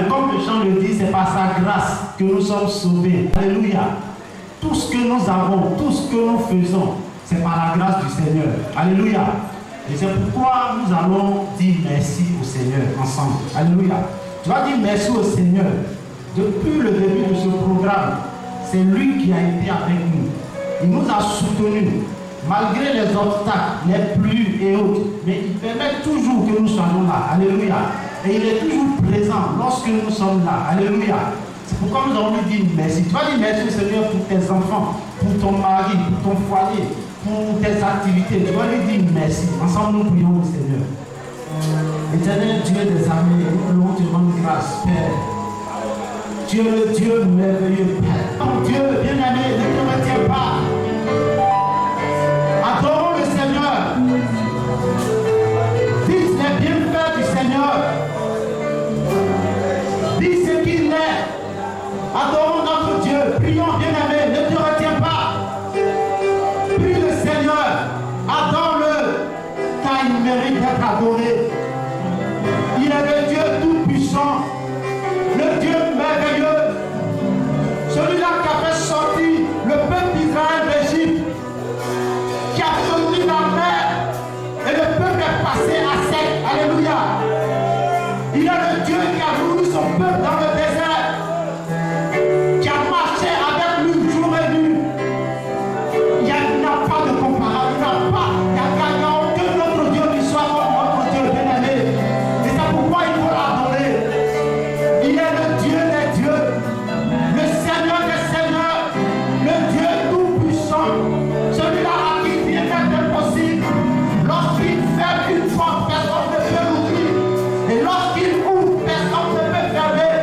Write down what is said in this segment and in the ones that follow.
Comme le chant le dit, c'est par sa grâce que nous sommes sauvés. Alléluia. Tout ce que nous avons, tout ce que nous faisons, c'est par la grâce du Seigneur. Alléluia. Et c'est pourquoi nous allons dire merci au Seigneur ensemble. Alléluia. Tu vas dire merci au Seigneur. Depuis le début de ce programme, c'est lui qui a été avec nous. Il nous a soutenus, malgré les obstacles, les pluies et autres. Mais il permet toujours que nous soyons là. Alléluia. Et il est toujours présent lorsque nous sommes là. Alléluia. C'est pourquoi nous allons lui dire merci. Tu vas dire merci au Seigneur pour tes enfants, pour ton mari, pour ton foyer, pour tes activités. Tu vas lui dire merci. Ensemble, nous prions au Seigneur. Éternel Dieu des armées, nous voulons te rendre grâce, Père. Tu es le Dieu merveilleux, Père. Mon Dieu, bien-aimé, ne te retiens pas. Adorons le Seigneur. Dis les bienfaits du Seigneur. Dis ce qu'il est. Adorons notre Dieu. Prions, bien-aimé, ne te retiens pas. Prie le Seigneur. Adore-le, car il mérite d'être adoré. Il est le Dieu tout-puissant, le Dieu merveilleux, celui-là qui a fait sortir le peuple d'Israël d'Égypte, qui a tenu la mer et le peuple est passé à sec. Alléluia. Il est le Dieu qui a voulu son peuple dans le désert, qui a marché avec lui jour et nuit. Il n'y a pas de comparaison, il n'y a aucun autre Dieu qui soit comme notre Dieu bien-aimé. Et c'est pourquoi il faut l'adorer. Il est le Dieu des dieux, le Seigneur des seigneurs, le Dieu tout-puissant, celui-là à qui rien n'est impossible. Lorsqu'il fait une porte, personne ne peut l'ouvrir. Et lorsqu'il ouvre, personne ne peut fermer.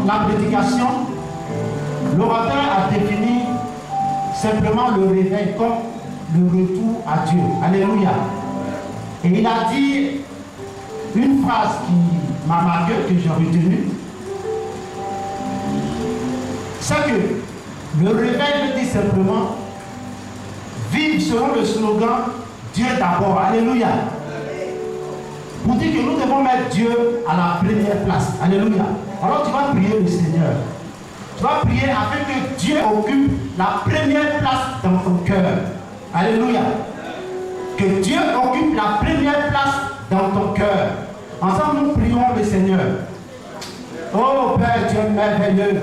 dans la prédication, l'orateur a défini simplement le réveil comme le retour à Dieu. Alléluia. Et il a dit une phrase qui m'a marqué, que j'ai retenue. C'est que le réveil veut dire simplement vivre selon le slogan Dieu d'abord. Alléluia. Pour dire que nous devons mettre Dieu à la première place. Alléluia. Alors tu vas prier le Seigneur. Tu vas prier afin que Dieu occupe la première place dans ton cœur. Alléluia. Que Dieu occupe la première place dans ton cœur. Ensemble, nous prions le Seigneur. Oh Père, tu es merveilleux.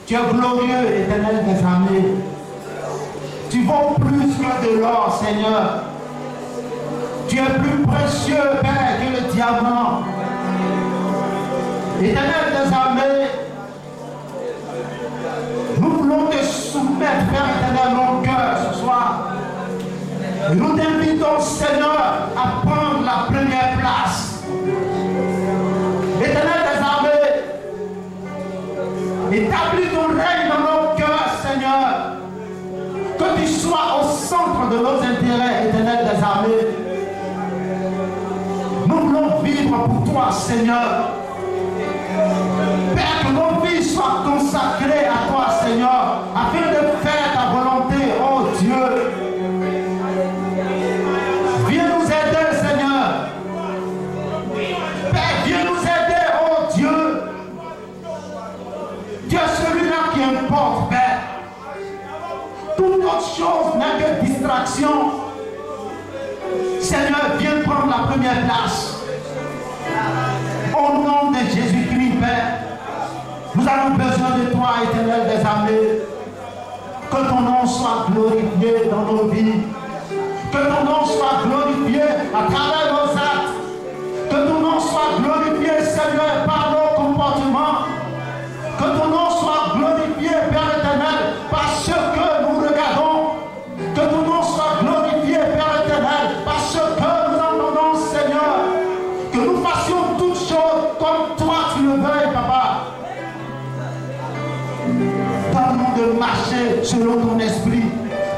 Tu es glorieux, éternel des armées. Tu vaux plus que de l'or, Seigneur. Tu es plus précieux, Père, que le diamant. Éternel des armées, nous voulons te soumettre, Père éternel, mon cœur ce soir. Et nous t'invitons, Seigneur, à prendre la première place. Éternel des armées, établis ton règne dans nos cœurs, Seigneur. Que tu sois au centre de nos intérêts, éternel des armées. Nous voulons vivre pour toi, Seigneur. Père, que nos vies soient consacrées à toi, Seigneur, afin de faire ta volonté, oh Dieu. Viens nous aider, Seigneur. Père, viens nous aider, oh Dieu. Tu es celui-là qui importe, Père. Toute autre chose n'est que distraction. Seigneur, viens prendre la première place. Au nom de Jésus-Christ, Père, nous avons besoin de toi, éternel des armées. Que ton nom soit glorifié dans nos vies. Que ton nom soit glorifié à travers nos actes. Que ton nom soit glorifié, Seigneur, par nos comportements. Que ton nom soit glorifié, Père éternel, par ce que nous regardons. Que ton nom soit glorifié, Père éternel, par ce que nous entendons, Seigneur. Que nous fassions toutes choses comme toi tu le veuilles, Papa. Donne-nous de marcher selon ton esprit.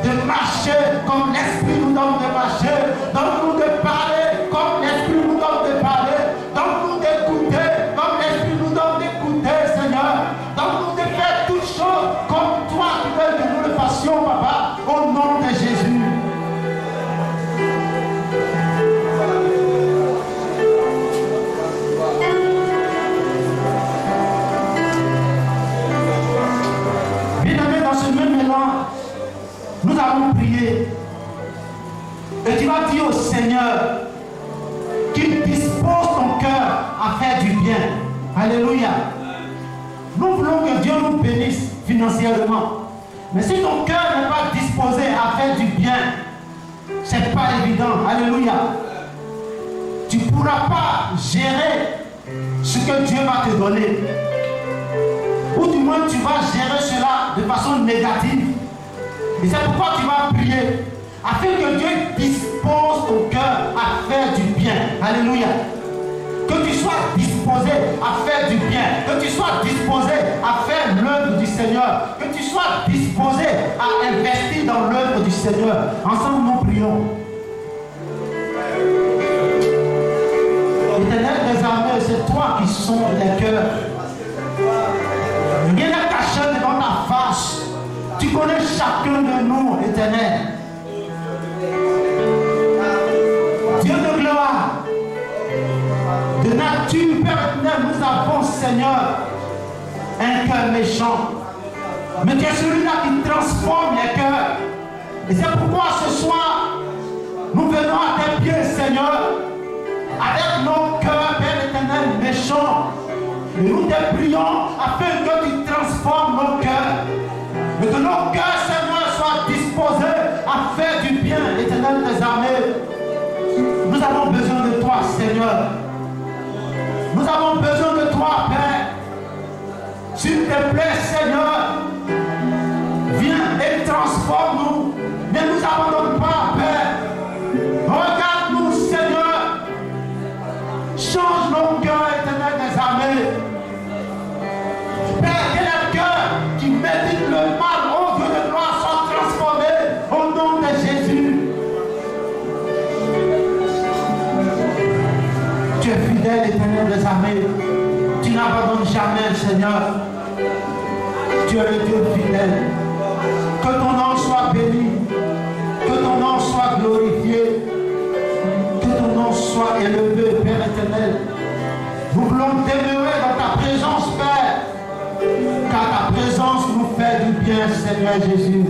De marcher comme l'esprit nous donne de marcher. Donne-nous de parler comme l'esprit nous donne de parler. Donne-nous d'écouter comme l'esprit nous donne d'écouter, Seigneur. Donne-nous de faire toutes choses comme toi tu veux que nous le fassions, Papa, au nom de Jésus. Bien-aimé, dans ce même élan, nous allons prier. Et tu vas dire au Seigneur qu'il dispose ton cœur à faire du bien. Alléluia. Nous voulons que Dieu nous bénisse financièrement. Mais si ton cœur n'est pas disposé à faire du bien, ce n'est pas évident. Alléluia. Tu ne pourras pas gérer ce que Dieu va te donner. Ou du moins tu vas gérer cela de façon négative. Et c'est pourquoi tu vas prier, afin que Dieu dispose ton cœur à faire du bien. Alléluia. Que tu sois disposé à faire du bien. Que tu sois disposé à faire l'œuvre du Seigneur. Que tu sois disposé à investir dans l'œuvre du Seigneur. Ensemble, nous prions. Éternel des armées, c'est toi qui sondes les cœurs. Rien n'est caché devant ta face. Tu connais chacun de nous, éternel. Dieu de gloire, de nature, Père éternel, nous avons, Seigneur, un cœur méchant. Mais tu es celui-là qui transforme les cœurs. Et c'est pourquoi ce soir, nous venons à tes pieds, Seigneur, avec nos cœurs, Père éternel, méchants. Et nous te prions afin que tu transformes nos cœurs. Et que nos cœurs, Seigneur, soient disposés à faire du bien, éternel des armées. Nous avons besoin de toi, Seigneur. Nous avons besoin de toi, Père. S'il te plaît, Seigneur, viens et transforme-nous. Ne nous abandonne pas, Père. Regarde-nous, Seigneur. Change nos cœurs, éternel des armées. es fidèle, Éternel des armées. Tu n'abandonnes jamais, Seigneur. Tu es le Dieu fidèle. Que ton nom soit béni. Que ton nom soit glorifié. Que ton nom soit élevé, Père éternel. Nous voulons demeurer dans ta présence, Père. Car ta présence nous fait du bien, Seigneur Jésus.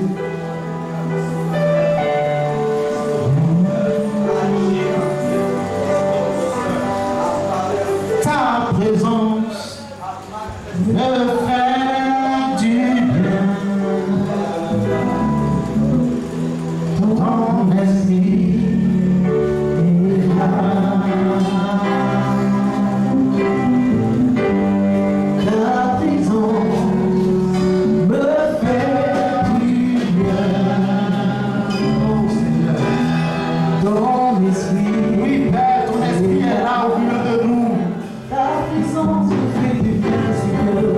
Ta présence me fait du bien. Ton esprit est là. Ta présence me fait du bien. Oh Seigneur, ton esprit, oui Père, ton esprit est là au milieu de nous. Ta présence me fait du bien, Seigneur.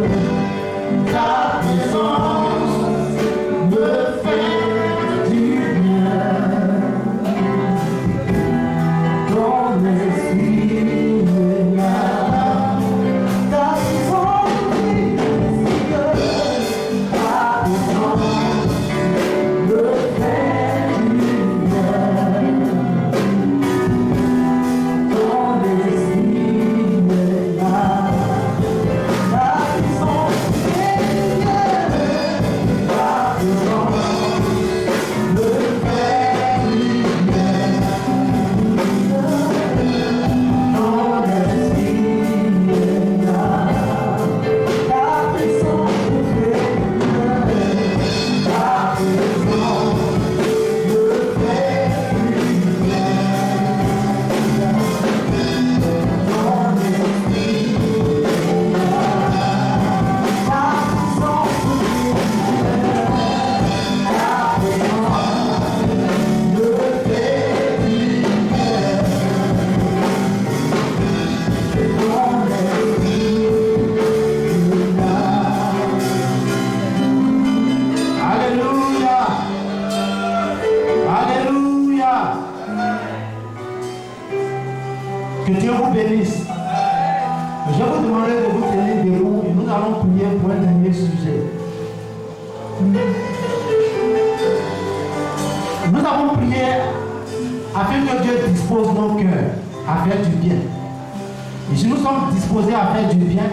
Ta présence me fait du bien. Ton esprit est là. Ta présence me fait du bien. Ta présence me fait du bien. Ton esprit est là. Ta présence me fait du bien. Ta présence me fait du bien. Ton esprit est là. Ta présence me fait du bien. Ta présence me fait du bien. Ton esprit est là. Ta présence me fait du bien. Ta présence me fait du bien. Ton esprit est là. Alléluia. Alléluia. Que Dieu vous bénisse. Je vais vous demander de vous tenir debout et nous allons prier pour un dernier sujet. Nous avons prié afin que Dieu dispose nos cœurs à faire du bien. Et si nous sommes disposés à faire du bien,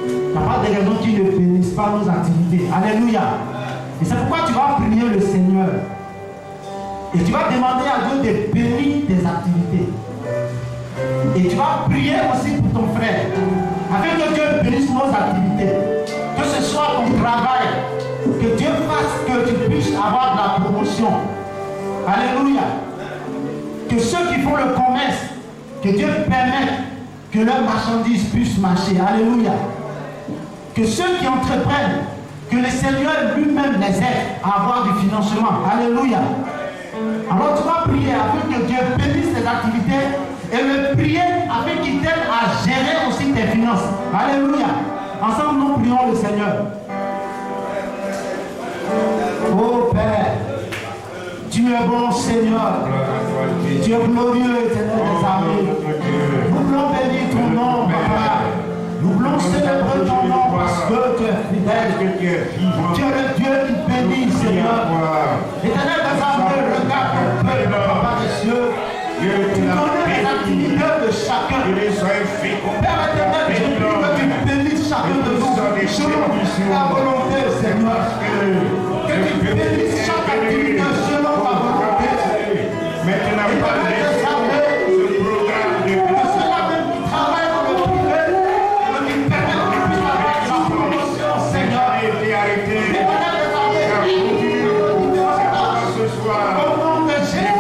il n'y a pas de raison qui ne bénissent pas nos activités. Alléluia. Et c'est pourquoi tu vas prier le Seigneur. Et tu vas demander à Dieu de bénir tes activités. Et tu vas prier aussi pour ton frère. Afin que Dieu bénisse nos activités. Que ce soit ton travail. Que Dieu fasse que tu puisses avoir de la promotion. Alléluia. Que ceux qui font le commerce, que Dieu permette que leurs marchandises puissent marcher. Alléluia. Que ceux qui entreprennent, que le Seigneur lui-même les aide à avoir du financement. Alléluia. Alors tu vas prier afin que Dieu bénisse tes activités et le prier afin qu'il t'aide à gérer aussi tes finances. Alléluia. Ensemble nous prions le Seigneur. Oh Père, tu es bon Seigneur. Tu es glorieux, Éternel des armées. Nous voulons bénir ton nom, Papa. Nous voulons célébrer ton nom parce que tu es fidèle. Tu es le Dieu qui bénit, Seigneur. Éternel des armées, regarde ton peuple, Papa des cieux. Tu connais les activités de chacun. Père éternel, je prie que tu bénisses chacun de nous selon ta volonté, Seigneur. Que tu bénisses chaque activité selon ta volonté. Éternel des armées, que ceux-là même qui travaillent dans le privé, que tu permettes qu'ils puissent avoir la promotion, Seigneur. Éternel des armées, au nom de Jésus.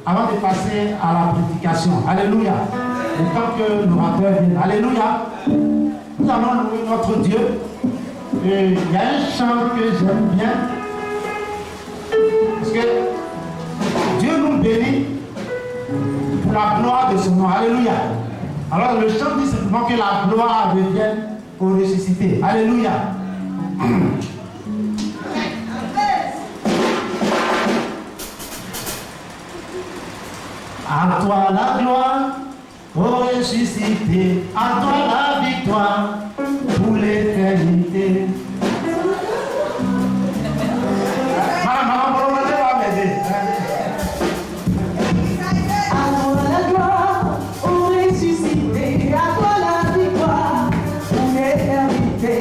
avant de passer à la prédication. Alléluia. Le temps que l'orateur vienne. Alléluia. Nous allons louer notre Dieu. Et il y a un chant que j'aime bien. Parce que Dieu nous bénit pour la gloire de son nom. Alléluia. Alors le chant dit simplement que la gloire revienne au ressuscité. Alléluia. À toi la gloire, ô ressuscité, à toi la victoire pour l'éternité. Maman, va m'aider. À toi la gloire, ô ressuscité, à toi la victoire pour l'éternité.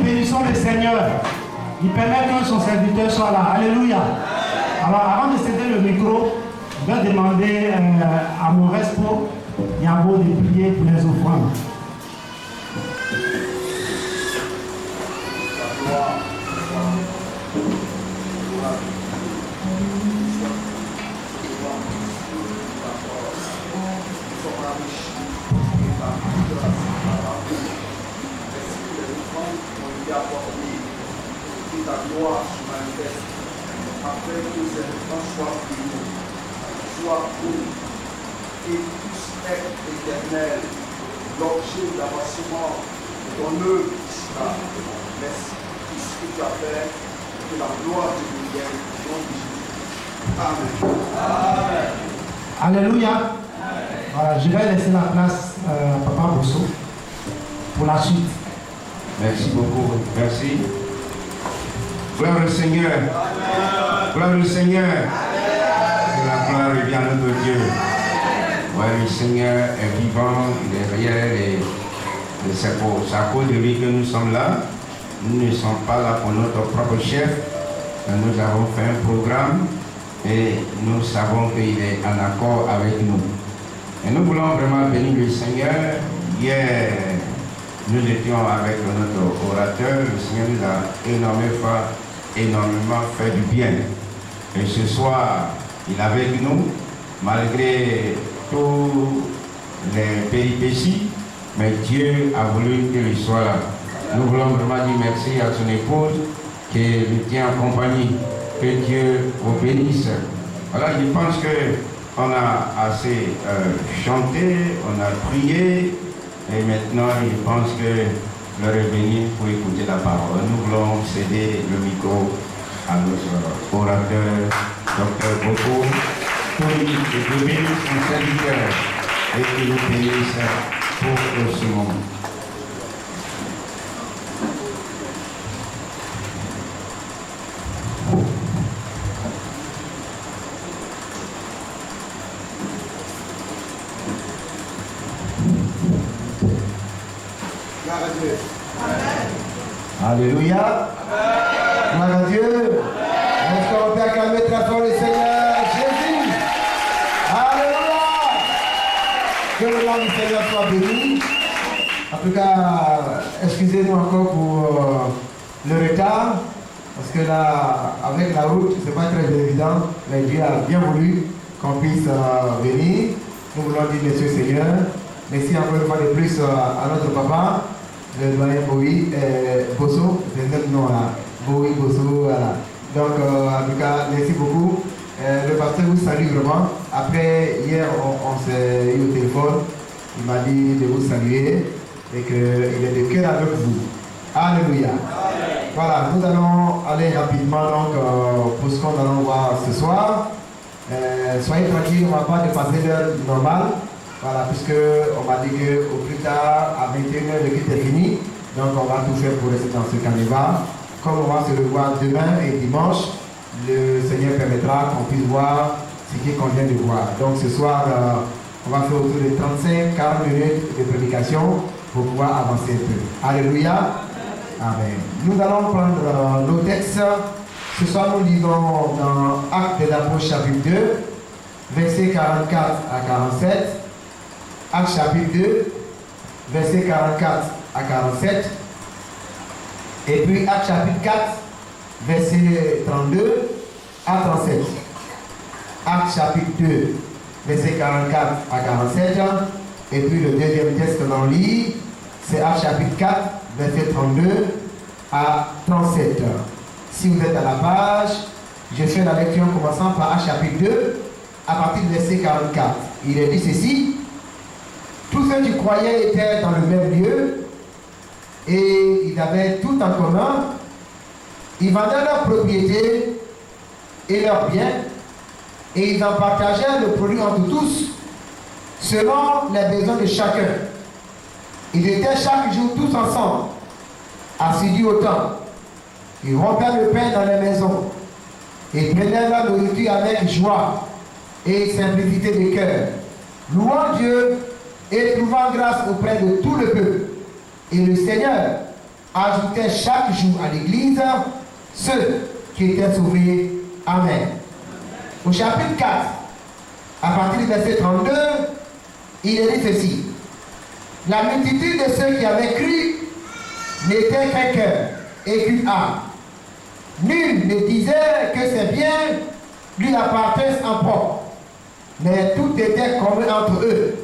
bénissons le Seigneur. Il permet que son serviteur soit là. Alléluia. Alors, avant de céder le micro, je vais demander à mon respo, Yambo, de prier pour les offrandes. Ta gloire se manifeste après que ces enfants soient bénis, soient beaux et puissent être éternels, l'objet d'avancement de ton œuvre ici-bas. Merci pour ce que tu as fait, que la gloire te revienne au nom de Jésus. Amen. Amen. Alléluia. Voilà, je vais laisser la place à Papa Bosso pour la suite. Merci beaucoup. Merci. Gloire au Seigneur. Gloire au Seigneur. Que la gloire revienne à notre Dieu. Ouais, le Seigneur est vivant, il est réel et c'est à cause de lui que nous sommes là. Nous ne sommes pas là pour notre propre chef. Nous avons fait un programme et nous savons qu'il est en accord avec nous. Et nous voulons vraiment bénir le Seigneur. Hier, nous étions avec notre orateur. Le Seigneur nous a énormément fait du bien. Et ce soir, il est avec nous, malgré toutes les péripéties, mais Dieu a voulu qu'il soit là. Nous voulons vraiment dire merci à son épouse qui le tient en compagnie. Que Dieu vous bénisse. Alors, je pense qu'on a assez chanté, on a prié, et maintenant, je pense que le revenir pour écouter la parole. Nous voulons céder le micro à notre orateur, Dr Boko, pour lui bénir son serviteur et qu'il nous bénisse pour ce moment. Alléluia. Gloire à Dieu. Est-ce qu'on peut acclamer très fort le Seigneur Jésus? Alléluia. Que le nom du Seigneur soit béni. En tout cas, excusez-nous encore pour le retard. Parce que là, avec la route, c'est pas très évident. Mais Dieu a bien voulu qu'on puisse venir. Nous voulons dire, Monsieur Seigneur, merci encore une fois de plus à notre papa. Le doyen Bosso, c'est le même nom là, Bosso, voilà. Donc, en tout cas, merci beaucoup. Le pasteur vous salue vraiment. Après, hier, on s'est eu au téléphone. Il m'a dit de vous saluer et qu'il est de cœur avec vous. Alléluia. Voilà, nous allons aller rapidement donc, pour ce qu'on allons voir ce soir. Soyez tranquilles, on ne va pas dépasser l'heure normale. Voilà, puisqu'on m'a dit qu'au plus tard, à 21h, le culte est fini. Donc, on va tout faire pour rester dans ce carnaval. Comme on va se revoir demain et dimanche, le Seigneur permettra qu'on puisse voir ce qu'on vient de voir. Donc, ce soir, on va faire autour de 35-40 minutes de prédication pour pouvoir avancer un peu. Alléluia. Amen. Nous allons prendre nos textes. Ce soir, nous lisons dans Actes des Apôtres, chapitre 2, versets 44 à 47. Actes chapitre 2, versets 44 à 47. Et puis Actes chapitre 4, versets 32 à 37. Actes chapitre 2, versets 44 à 47. Et puis le deuxième texte que l'on lit, c'est Actes chapitre 4, versets 32 à 37. Si vous êtes à la page, je fais la lecture en commençant par Actes chapitre 2, à partir du verset 44. Il est dit ceci. Tous ceux qui croyaient étaient dans le même lieu et ils avaient tout en commun. Ils vendaient leurs propriétés et leurs biens et ils en partageaient le produit entre tous selon les besoins de chacun. Ils étaient chaque jour tous ensemble, assidus au temple. Ils rompaient le pain dans les maisons et prenaient leur nourriture avec joie et simplicité de cœur, louant Dieu et trouvant grâce auprès de tout le peuple. Et le Seigneur ajoutaient chaque jour à l'église ceux qui étaient sauvés. Amen. Au chapitre 4, à partir du verset 32, il est dit ceci. La multitude de ceux qui avaient cru n'était qu'un cœur et qu'une âme. Nul ne disait que ses biens lui appartiennent en propre, mais tout était commun entre eux.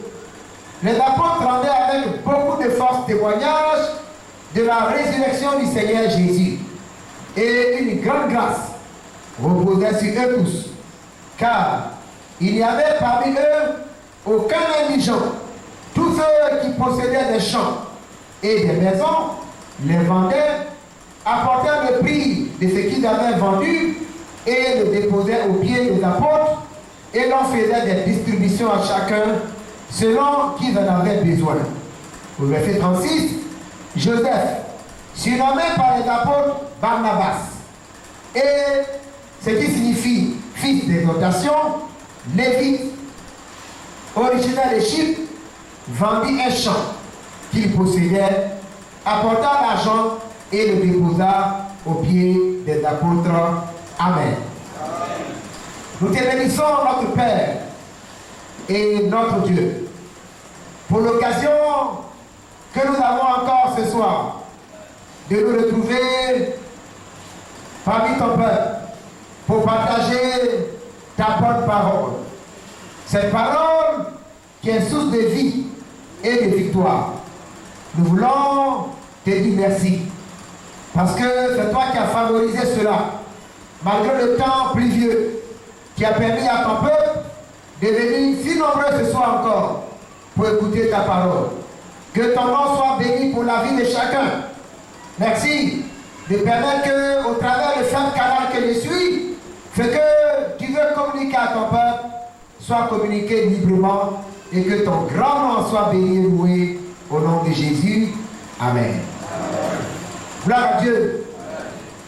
Les apôtres rendaient avec beaucoup de force témoignage de la résurrection du Seigneur Jésus, et une grande grâce reposait sur eux tous, car il n'y avait parmi eux aucun indigent. Tous ceux qui possédaient des champs et des maisons les vendaient, apportèrent le prix de ce qu'ils avaient vendu et le déposaient aux pieds des apôtres, et l'on faisait des distributions à chacun selon qu'ils en avaient besoin. Au verset 36, Joseph, surnommé par les apôtres Barnabas, et ce qui signifie fils d'exaltation, Lévite, originaire de Chypre, vendit un champ qu'il possédait, apporta l'argent et le déposa aux pieds des apôtres. Amen. Nous te bénissons, notre Père et notre Dieu, pour l'occasion que nous avons encore ce soir de nous retrouver parmi ton peuple pour partager ta bonne parole. Cette parole qui est source de vie et de victoire. Nous voulons te dire merci, parce que c'est toi qui as favorisé cela, malgré le temps pluvieux, qui a permis à ton peuple de venir si nombreux ce soir encore pour écouter ta parole. Que ton nom soit béni pour la vie de chacun. Merci de permettre que, au travers de ce canal que je suis, ce que tu veux communiquer à ton peuple soit communiqué librement, et que ton grand nom soit béni et loué au nom de Jésus. Amen. Gloire à Dieu.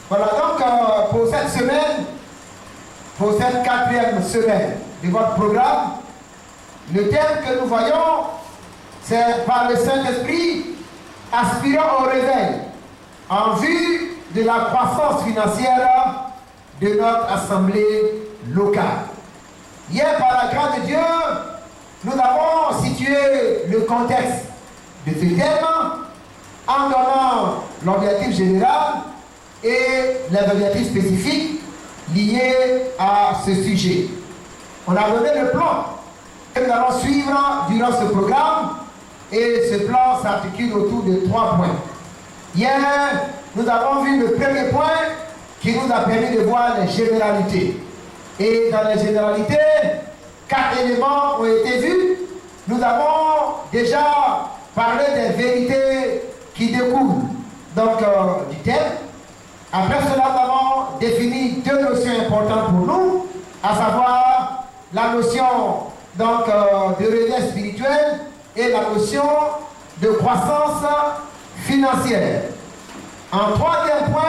Voilà donc pour cette semaine, pour cette 4e semaine de votre programme, le thème que nous voyons, c'est par le Saint-Esprit, aspirant au réveil, en vue de la croissance financière de notre assemblée locale. Hier, par la grâce de Dieu, nous avons situé le contexte de ce thème en donnant l'objectif général et les objectifs spécifiques liés à ce sujet. On a donné le plan que nous allons suivre durant ce programme, et ce plan s'articule autour de 3 points. Hier, nous avons vu le premier point qui nous a permis de voir les généralités. Et dans les généralités, 4 éléments ont été vus. Nous avons déjà parlé des vérités qui découlent donc du thème. Après cela, nous avons défini 2 notions importantes pour nous, à savoir la notion donc, de réveil spirituel et la notion de croissance financière. En 3e point,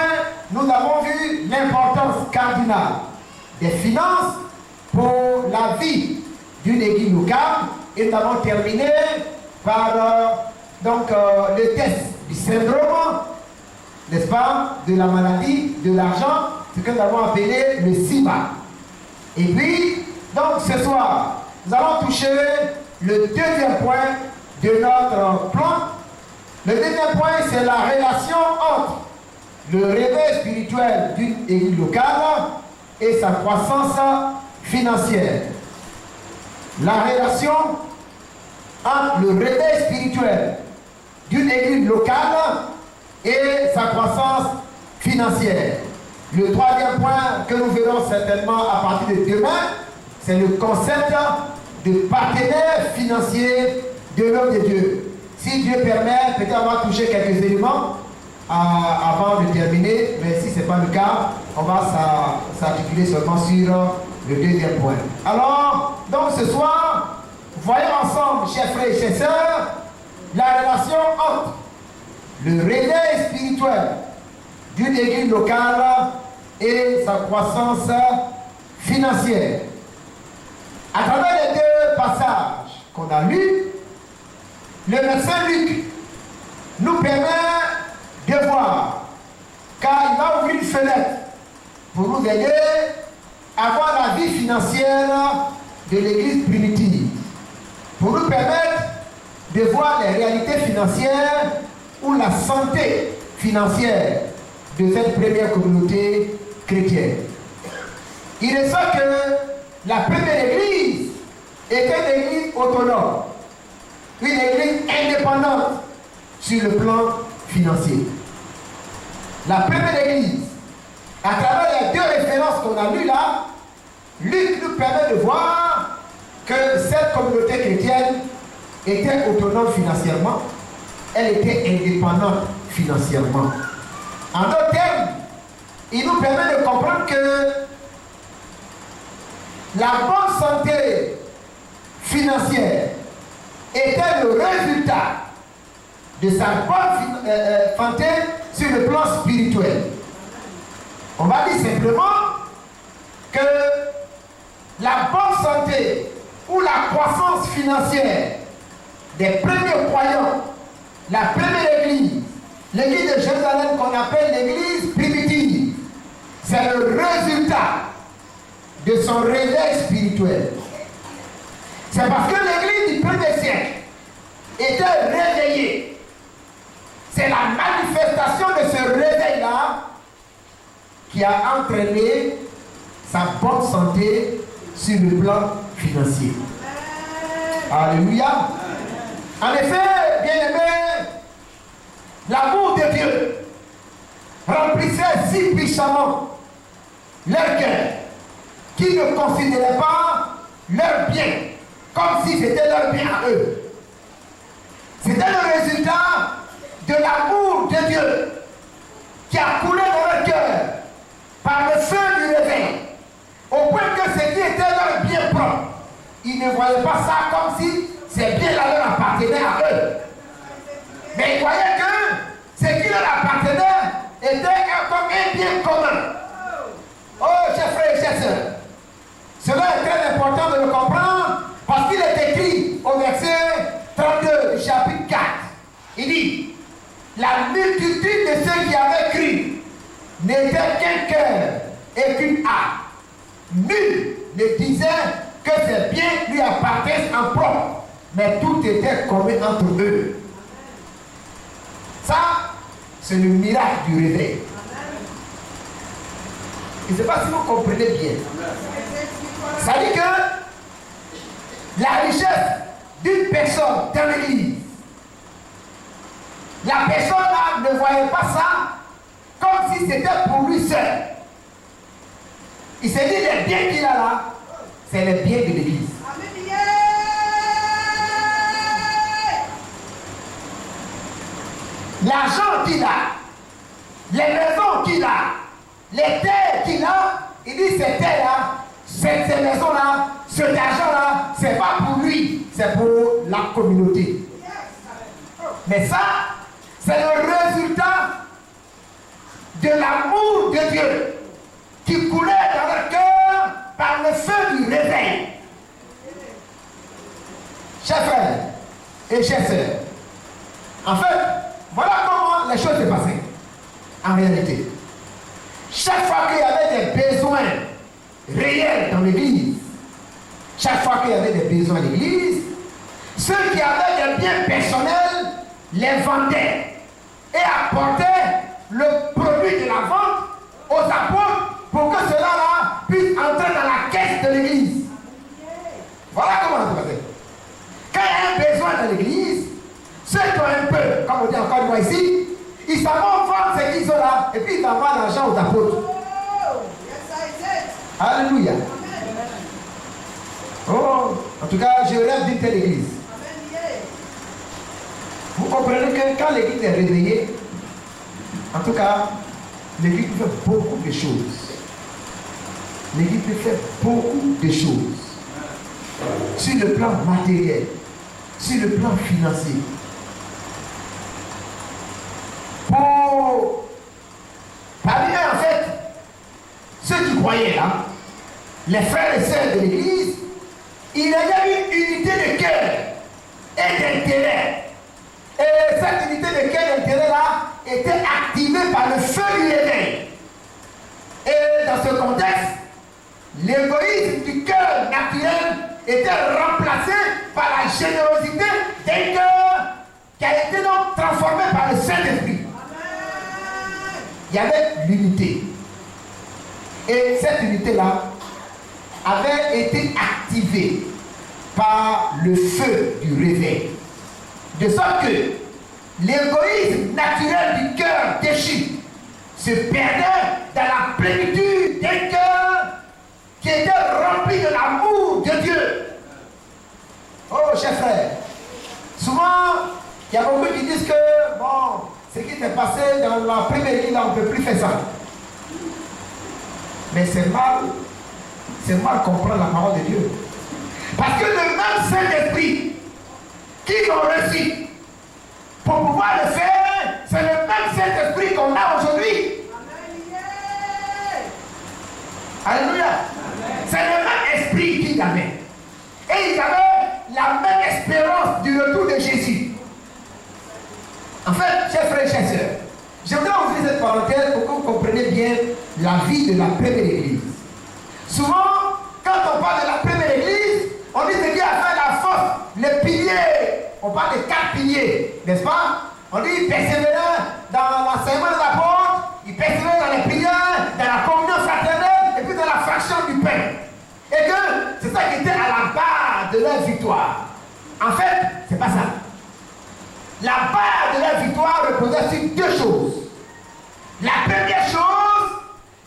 nous avons vu l'importance cardinale des finances pour la vie d'une église locale, et nous avons terminé par le test du syndrome, n'est-ce pas, de la maladie de l'argent, ce que nous avons appelé le SIBA. Et puis, donc ce soir, nous allons toucher le 2e point de notre plan. Le 2e point, c'est la relation entre le réveil spirituel d'une église locale et sa croissance financière. La relation entre le réveil spirituel d'une église locale et sa croissance financière. Le 3e point que nous verrons certainement à partir de demain, c'est le concept de partenaire financier de l'homme de Dieu. Si Dieu permet, peut-être on va toucher quelques éléments avant de terminer, mais si ce n'est pas le cas, on va s'articuler seulement sur le 2e point. Alors, donc ce soir, voyons ensemble, chers frères et chers sœurs, la relation entre le réveil spirituel d'une église locale et sa croissance financière. À travers les 2 passages qu'on a lus, le médecin Luc nous permet de voir fenêtre pour nous aider à voir la vie financière de l'église primitive, pour nous permettre de voir les réalités financières ou la santé financière de cette première communauté chrétienne. Il est sûr que la première église était une église autonome, une église indépendante sur le plan financier. La première église, à travers les 2 références qu'on a lues là, Luc nous permet de voir que cette communauté chrétienne était autonome financièrement, elle était indépendante financièrement. En d'autres termes, il nous permet de comprendre que la bonne santé financière était le résultat de sa bonne santé sur le plan spirituel. On va dire simplement que la bonne santé ou la croissance financière des premiers croyants, la première église, l'église de Jérusalem qu'on appelle l'église primitive, c'est le résultat de son réveil spirituel. C'est parce que l'église du 1er siècle était réveillée. C'est la manifestation de ce réveil-là qui a entraîné sa bonne santé sur le plan financier. Alléluia. En effet, bien-aimés, l'amour de Dieu remplissait si puissamment leur cœur qu'ils ne considéraient pas leur bien comme si c'était leur bien à eux. C'était le résultat de l'amour de Dieu qui a coulé dans leur cœur par le feu du réveil, au point que ce qui était leur bien propre, ils ne voyaient pas ça comme si ces biens-là leur appartenaient à eux. Mais ils voyaient que ce qui leur appartenait était comme un bien commun. Oh, chers frères et chers sœurs, cela est très important de le comprendre parce qu'il est écrit au verset 32 du chapitre 4. Il dit, la multitude de ceux qui avaient cru n'était qu'un cœur et qu'une âme. Nul ne disait que ces biens lui appartiennent en propre, mais tout était commun entre eux. Ça, c'est le miracle du réveil. Je ne sais pas si vous comprenez bien. Ça dit que la richesse d'une personne dans l'église, la personne là ne voyait pas ça comme si c'était pour lui seul. Il s'est dit les biens qu'il a là, c'est les biens de l'église. L'argent qu'il a, les maisons qu'il a, les terres qu'il a, il dit ces terres-là, ces maisons-là, cet argent-là, c'est pas pour lui, c'est pour la communauté. Mais ça, c'est le résultat de l'amour de Dieu qui coulait dans leur cœur par le feu du réveil. Chers frères et chers sœurs, en fait, voilà comment les choses se passaient en réalité. Chaque fois qu'il y avait des besoins réels dans l'église, chaque fois qu'il y avait des besoins à l'église, ceux qui avaient des biens personnels les vendaient et apportaient le produit de la vente aux apôtres pour que cela-là puisse entrer dans la caisse de l'église. Voilà comment ça se passait. Quand il y a un besoin dans l'église, ceux qui ont un peu, comme on dit encore une fois ici, ils savent vendre ce qu'ils ont là et puis ils envoient l'argent aux apôtres. Alléluia. Oh, en tout cas, je rêve d'une telle église. Vous comprenez que quand l'église est réveillée, en tout cas, l'église peut faire beaucoup de choses. L'église peut faire beaucoup de choses. Sur le plan matériel, sur le plan financier. Parmi eux, en fait, ceux qui croyaient là, les frères et sœurs de l'église, il y avait une unité de cœur et d'intérêt. Et cette unité de cœur et d'intérêt là était activée par le feu du réveil. ce contexte, l'égoïsme du cœur naturel était remplacé par la générosité d'un cœur qui a été donc transformé par le Saint-Esprit. Il y avait l'unité. Et cette unité-là avait été activée par le feu du réveil. De sorte que l'égoïsme naturel du cœur déchu se perdait dans la plénitude d'un cœur qui était rempli de l'amour de Dieu. Oh, chers frères, souvent, il y a beaucoup qui disent que, bon, ce qui s'est passé dans la première église, on ne peut plus faire ça. Mais c'est mal comprendre la parole de Dieu. Parce que le même Saint-Esprit qui l'ont reçu pour pouvoir le faire, c'est le même Saint-Esprit qu'on a aujourd'hui. Alléluia. C'est le même esprit qu'ils avaient. Et ils avaient la même espérance du retour de Jésus. En fait, chers frères et chers sœurs, je voudrais ouvrir cette parenthèse pour que vous compreniez bien la vie de la première église. Souvent, quand on parle de la première église, on dit que Dieu a fait la force, les piliers. On parle de 4 piliers, n'est-ce pas? On dit qu'il persévérait dans l'enseignement de l'apôtre, il persévérait dans les prières, dans la communion fraternelle et puis dans la fraction du pain. Et que c'est ça qui était à la base de leur victoire. En fait, c'est pas ça. La base de leur victoire reposait sur 2 choses. La première chose,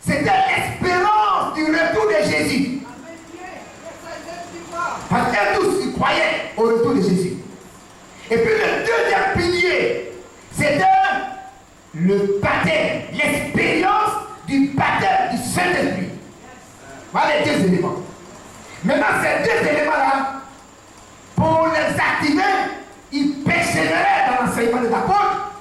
c'était l'espérance du retour de Jésus. Parce qu'eux tous, ils croyaient au retour de Jésus. Et puis le deuxième pilier, c'était le baptême, l'expérience du baptême du Saint-Esprit. Voilà les 2 éléments. Maintenant, ces 2 éléments-là, pour les activer, ils persévéraient dans l'enseignement des apôtres,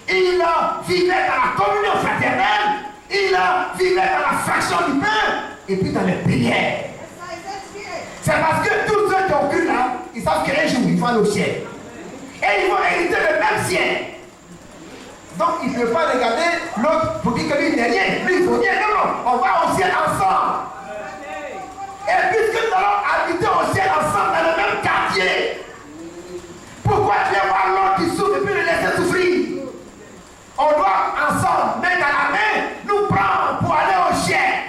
ils vivaient dans la communion fraternelle, ils vivaient dans la fraction du pain, et puis dans les prières. C'est parce que tous ceux qui ont cru là, ils savent qu'un jour, ils vont aller au ciel. Et ils vont hériter le même ciel. Donc, ils ne peuvent pas regarder l'autre pour dire que lui, il n'est rien. Lui, il faut rien. Non, non, on va au ciel ensemble. Et puisque nous allons habiter au ciel ensemble dans le même quartier, pourquoi tu vas voir l'autre qui souffre et puis le laisser souffrir? On doit ensemble, main dans la main, nous prendre pour aller au ciel.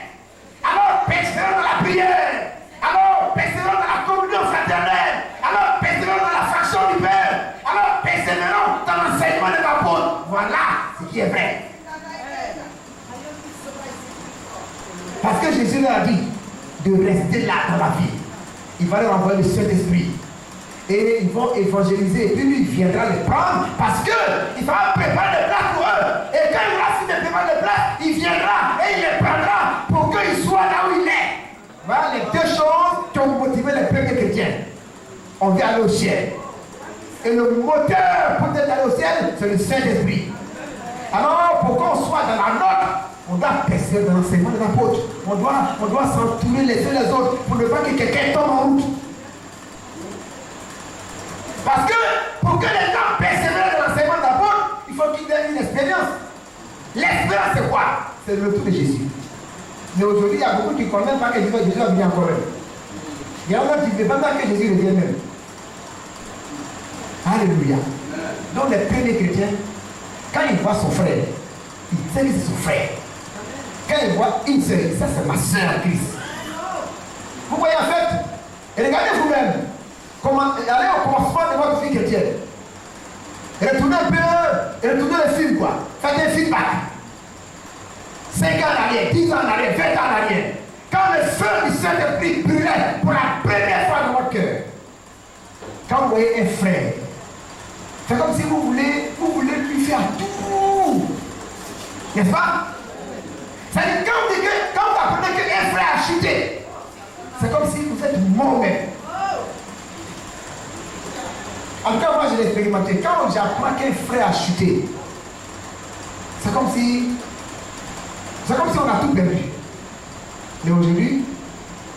Alors, persévérons dans la prière. Alors, persévérons dans la communion fraternelle. Alors, persévérons dans la fraction du pain. Alors, persévérons dans l'enseignement de l'apôtre. Voilà ce qui est vrai. Parce que Jésus leur a dit de rester là dans la vie. Il va leur envoyer le Saint-Esprit. Et ils vont évangéliser. Et puis lui, il viendra les prendre. Parce qu'il va préparer les places pour eux. Et quand il aura fini de préparer les places, il viendra et il les prendra pour qu'ils soient là où il est. Voilà les 2 choses qui ont motivé les premiers chrétiens. On vient aller au ciel. Et le moteur pour aller au ciel, c'est le Saint-Esprit. Alors, pour qu'on soit dans la nôtre, on doit persévérer dans l'enseignement de l'apôtre. On doit s'entourer les uns les autres pour ne pas que quelqu'un tombe en route. Parce que pour que les gens persévèrent dans l'enseignement de l'apôtre, il faut qu'ils aient une expérience. L'expérience, c'est quoi? C'est le retour de Jésus. Mais aujourd'hui, il y a beaucoup qui ne connaissent pas que Jésus va venir encore. Il y en a qui ne veulent pas que Jésus revienne même. Alléluia. Donc les premiers chrétiens, quand ils voient son frère, ils savent que c'est son frère. Quand ils voient une sœur, ça c'est ma sœur en Christ. Vous voyez en fait, et regardez vous-même, allez au commencement de votre vie chrétienne. Retournez un peu, retournez le film quoi. Faites un feedback. 5 ans en arrière, 10 ans en arrière, 20 ans en arrière. Quand le feu du Saint-Esprit brûlait pour la première fois dans votre cœur. Quand vous voyez un frère, c'est comme si vous voulez lui faire tout. N'est-ce pas? C'est-à-dire quand vous apprenez qu'un frère a chuté, c'est comme si vous êtes mort même. En tout cas, moi je l'ai expérimenté. Quand j'apprends qu'un frère a chuté, c'est comme si on a tout perdu. Mais aujourd'hui,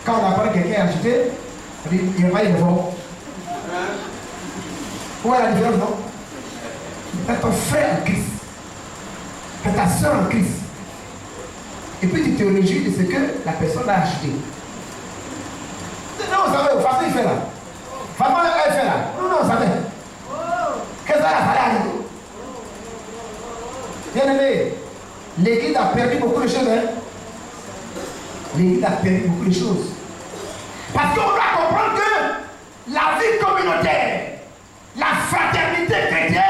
quand on apprend que quelqu'un a chuté, on dit il n'est pas innocent. Où est la différence, non? C'est ton frère en Christ. C'est ta soeur en Christ. Et puis tu te réjouis de ce que la personne a acheté. Non, vous savez, Fatou il fait là. Fatou elle fait là. Non, vous savez. Qu'est-ce que ça a arrivé? Bien aimé, l'église a perdu beaucoup de choses. Hein? L'église a perdu beaucoup de choses. Parce qu'on doit comprendre que la vie communautaire, la fraternité chrétienne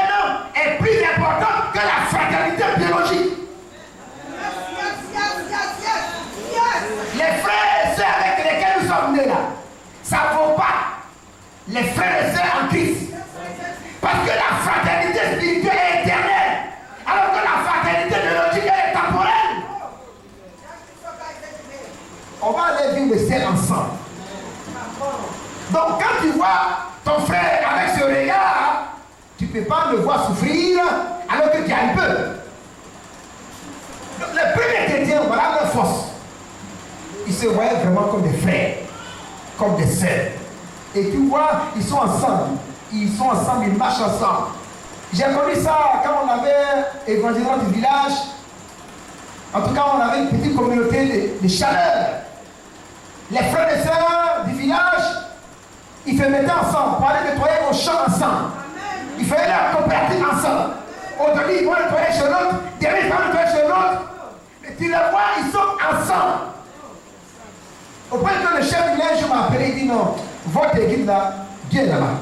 est plus importante que la fraternité biologique. Les frères et sœurs avec lesquels nous sommes nés là, ça ne vaut pas les frères et sœurs en Christ. Parce que la fraternité spirituelle est éternelle, alors que la fraternité biologique est temporelle. On va aller vivre le ciel ensemble. Donc quand tu vois ton frère avec ce regard, tu ne peux pas le voir souffrir alors que tu as un peu. Les premiers chrétiens, voilà leur force. Ils se voyaient vraiment comme des frères, comme des sœurs. Et tu vois, ils sont ensemble. Ils sont ensemble, ils marchent ensemble. J'ai connu ça quand on avait évangélisé du village. En tout cas, on avait une petite communauté de chaleur. Les frères et sœurs du village, ils se mettaient ensemble pour aller nettoyer vos champs ensemble. Ils faisaient leur coopérative ensemble. Aujourd'hui, ils vont nettoyer chez l'autre, demain, ils vont nettoyer chez l'autre. Mais tu les vois, ils sont ensemble. Au point que le chef du village m'a appelé, il dit non, votre église là, Dieu est là-bas.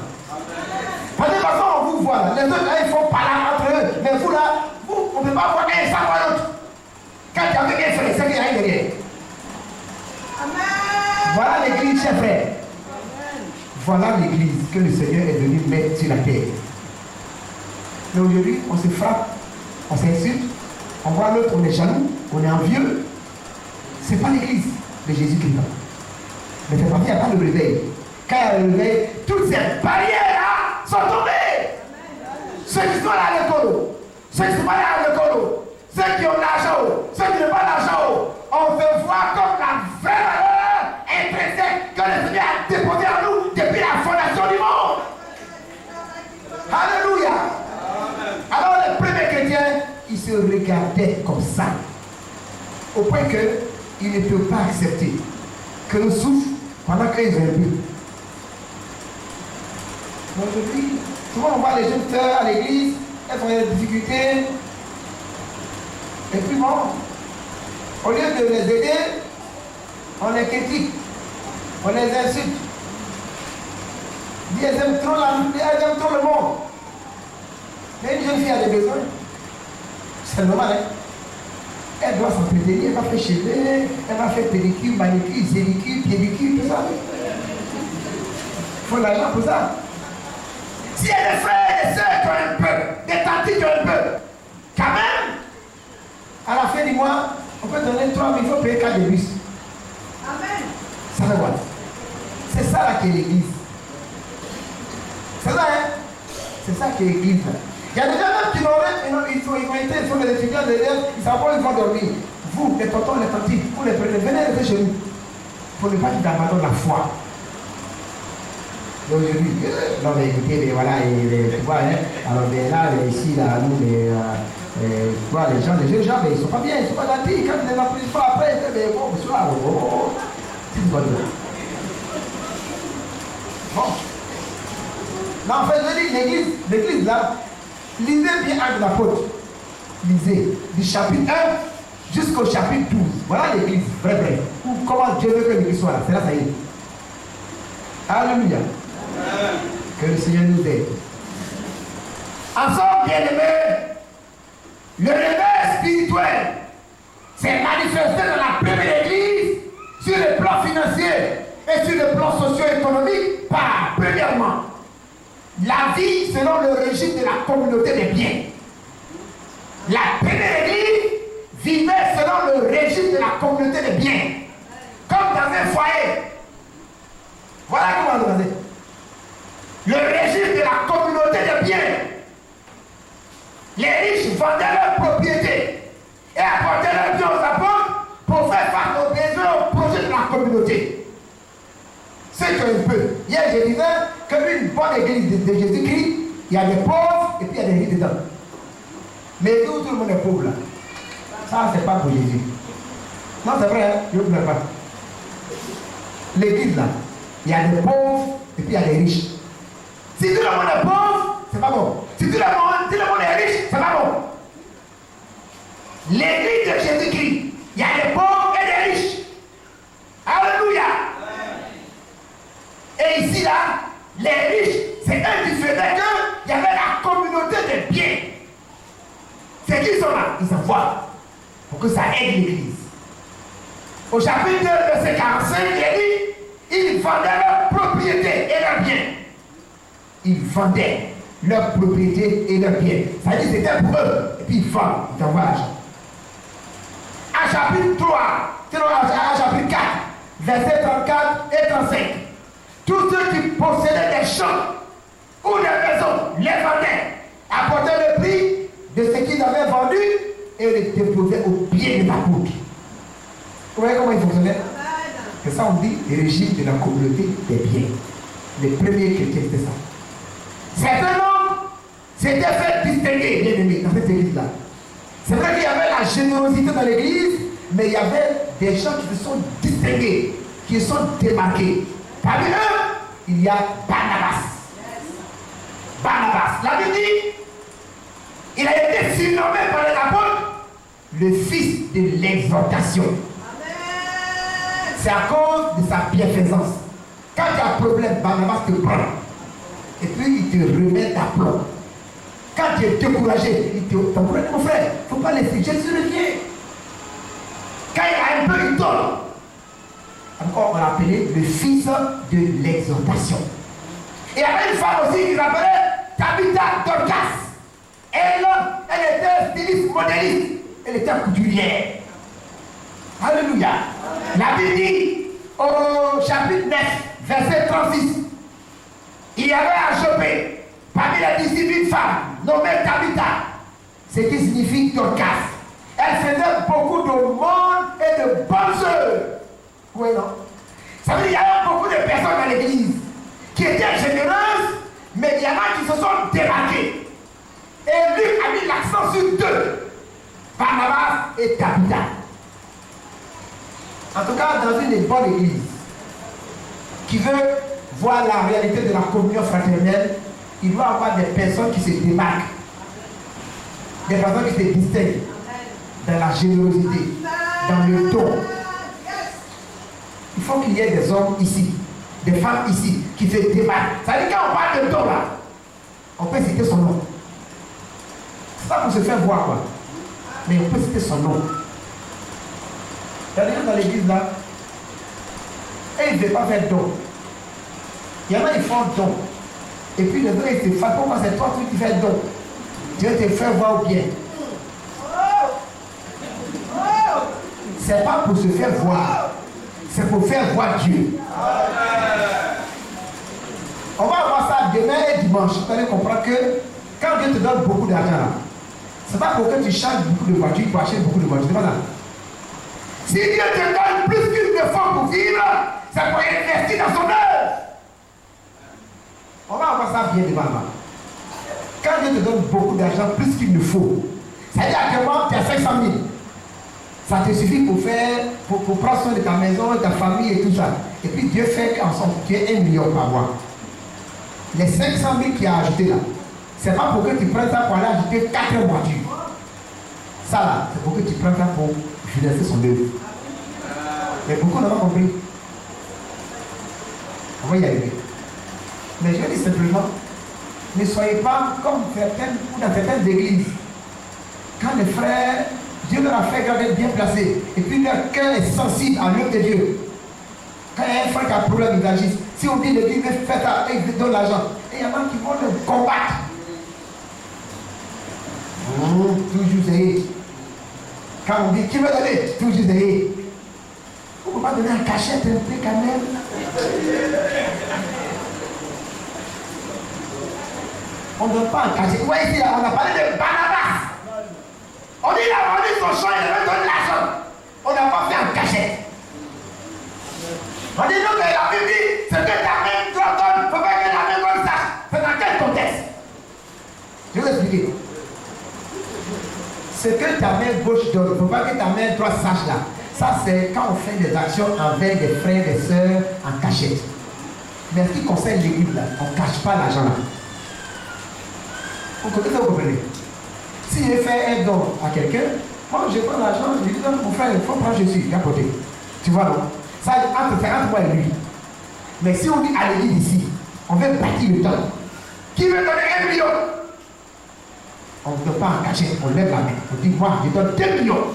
Parce que de toute façon, on vous voit là. Les autres là, ils font parler entre eux. Mais vous là, vous, on ne peut pas voir un sans voir l'autre. Quand tu as avec un frère, c'est qu'il y a rien derrière. Voilà l'église, chers frères. Voilà l'église que le Seigneur est venu mettre sur la terre. Mais aujourd'hui, on se frappe, on s'insulte, on voit l'autre, on est jaloux, on est envieux. Ce n'est pas l'église de Jésus-Christ. Mais c'est parce qu'il n'y a pas de réveil. Quand il y a le réveil, toutes ces barrières-là sont tombées. Ceux qui sont là à l'école, ceux qui ne sont pas là à l'école, ceux qui ont l'argent, ceux qui n'ont pas l'argent, on se voit comme la vraie valeur intrinsèque que le Seigneur a déposée en nous depuis la fondation du monde. Alléluia. Alors les premiers chrétiens, ils se regardaient comme ça. Au point qu'ils ne peuvent pas accepter que nous souffrent pendant qu'ils ont bu. Aujourd'hui, souvent on voit les jeunes sœurs à l'église, elles ont des difficultés. Et puis bon, au lieu de les aider, on les critique, on les insulte. Elles aiment trop le monde. Mais une jeune fille a des besoins. C'est normal, hein? Elle doit s'entretenir, elle va faire cheveux, elle va faire pédicure, manicure, zénicure, piédicure, tout ça. Il faut l'argent pour ça. Si il y a des frères et des sœurs qui ont un peu, des tantes qui ont un peu, quand même, à la fin du mois, on peut donner 3 000, il faut payer 4 de bus. Amen. Ça va voir. C'est ça là qui est l'église. C'est ça, hein? C'est ça qui est l'église. Il y a des gens qui ils sont des étudiants, ils savent pas où ils vont dormir. Vous, les tontons, les tantis, vous les prenez, venez rester chez nous. Pour ne pas qu'ils abandonnent la foi. Et aujourd'hui, non mais écoutez, voilà, tu vois, hein, alors là, ici, là, nous, tu vois, les jeunes gens, mais ils ne sont pas bien, ils ne sont pas gentils. Quand ils ne l'ont plus pas après, mais bon, bonsoir, c'est une bonne chose. Bon. Non, en fait, je dis, l'église là, lisez bien Actes des Apôtres. Lisez, du chapitre 1 jusqu'au chapitre 12. Voilà l'église, vrai. Ou comment Dieu veut que l'église soit là. C'est là, ça y est. Alléluia. Que le Seigneur nous aide. Ensemble, bien-aimés, le réveil spirituel s'est manifesté dans la première église sur le plan financier et sur le plan socio-économique par, premièrement, la vie selon le régime de la communauté des biens. La première église vivait selon le régime de la communauté des biens, comme dans un foyer. Voilà comment on faisait. Le régime de la communauté des biens. Les riches vendaient leurs propriétés et apportaient leurs biens aux apôtres pour faire face aux besoins, aux projets de la communauté. C'est un peu. Hier, je disais qu'une bonne église de Jésus-Christ, il y a des pauvres et puis il y a des riches dedans. Mais nous, tout le monde est pauvre là. Ça, c'est pas pour Jésus. Non, c'est vrai, hein? Je ne vous plaît pas. L'église là, il y a des pauvres et puis il y a des riches. Si tout le monde est pauvre, c'est pas bon. Si tout le monde est riche, c'est pas bon. L'église de Jésus-Christ, il y a des pauvres et des riches. Alléluia. Et ici là, les riches, c'est eux qui faisaient qu'il y avait la communauté des biens. C'est qui sont là? Ils envoient pour que ça aide l'église. Au chapitre 2, verset 45, il dit, ils vendaient leurs propriétés et leurs biens. Ils vendaient leurs propriétés et leurs biens. Ça dit c'était pour eux. Et puis ils vendent, ils envoient l'argent. À chapitre 3, à chapitre 4, versets 34 et 35, tous ceux qui possédaient des champs ou des maisons les vendaient, apportaient le prix de ce qu'ils avaient vendu et les déposaient au pied de l'apôtre. Vous voyez comment il fonctionnait? C'est ça on dit le régime de la communauté des biens. Les premiers chrétiens c'était ça. Certains hommes s'étaient fait distinguer, bien aimés, dans cette église-là. C'est vrai qu'il y avait la générosité dans l'église, mais il y avait des gens qui se sont distingués, qui se sont démarqués. Parmi eux, il y a Barnabas. Barnabas, la Bible dit, il a été surnommé par les apôtres le fils de l'exhortation. C'est à cause de sa bienfaisance. Quand il y a un problème, Barnabas te prend. Et puis il te remet d'aplomb. Quand tu es découragé, il te dit, mon frère, il ne faut pas laisser Jésus revient. Quand il y a un peu, il tombe. Encore, on l'a appelé le fils de l'exhortation. Et il y avait une femme aussi qui s'appelait Tabitha Dorcas. Elle était styliste modéliste. Elle était couturière. Alléluia. La Bible dit au chapitre 9, verset 36, il y avait à Jopé, parmi les disciples, une femme nommée Tabitha, ce qui signifie Dorcas. Elle faisait beaucoup de monde et de bonnes œuvres. Oui, non? Ça veut dire qu'il y avait beaucoup de personnes dans l'église qui étaient généreuses, mais il y en a qui se sont démarquées. Et Luc a mis l'accent sur deux, Barnabas et Tabitha. En tout cas, dans une bonne église qui veut voir la réalité de la communion fraternelle, il doit y avoir des personnes qui se démarquent, des personnes qui se distinguent dans la générosité, dans le don. Il faut qu'il y ait des hommes ici, des femmes ici, qui se démarquent. Ça veut dire quand on parle de don là, on peut citer son nom. C'est pas pour se faire voir quoi, mais on peut citer son nom. Il y a des gens dans l'église là, et ils ne veulent pas faire don. Il y en a qui font don. Et puis les autres ils te font, pourquoi c'est toi qui fais don? Dieu te fait voir bien. C'est pas pour se faire voir, c'est pour faire voir Dieu. On va voir ça demain et dimanche. Vous allez comprendre que quand Dieu te donne beaucoup d'argent, c'est pas pour que tu changes beaucoup de voitures, pour acheter beaucoup de voitures. C'est pas ça. Si Dieu te donne plus qu'il ne faut pour vivre, c'est pour investir dans son œuvre. On va voir ça bien devant moi. Quand Dieu te donne beaucoup d'argent, plus qu'il ne faut, c'est-à-dire actuellement tu as 500 000. Ça te suffit pour faire, pour prendre soin de ta maison, de ta famille et tout ça. Et puis Dieu fait qu'en sorte que tu aies 1 million par mois. Les 500 000 qu'il a ajouté là, c'est pas pour que tu prennes ça pour aller ajouter 4 voitures. Ça là, c'est pour que tu prennes ça pour financer son œuvre. Mais beaucoup n'ont pas compris. On va y arriver. Mais je dis simplement, ne soyez pas comme dans certaines églises. Quand les frères, Dieu leur a fait d'être bien placés, et puis leur cœur est sensible à l'œuvre de Dieu. Quand il y a un frère qui a un problème, il agit. Si on dit l'église fait ça, et il donne l'argent, et il y en a qui vont le combattre. Toujours essayer. Quand on dit qui veut donner, toujours essayer. On ne peut pas donner un cachet un peu quand même. On ne donne pas un cachet. Vous voyez ici, on a parlé de Barnabas. On dit il a vendu son champ, il avait donné l'argent. On n'a pas fait un cachet. On dit non, mais la Bible dit, ce que ta main doit donner, il ne faut pas que la main donne ça. C'est dans quel contexte? Je vais vous expliquer. Ce que ta main gauche donne, il ne faut pas que ta main droite sache là. Ça, c'est quand on fait des actions avec des frères et des sœurs en cachette. Mais ce qui concerne l'église, là, on ne cache pas l'argent là. Vous comprenez? Si je fais un don à quelqu'un, moi je prends l'argent, je dis non, mon frère, il faut prendre Jésus, il y a côté. Tu vois, non? Ça, entre moi et lui. Mais si on dit à l'église ici, on veut bâtir le temple. Qui veut donner 1 million? On ne peut pas en cacher, on lève la main. On dit, moi, je donne 2 millions.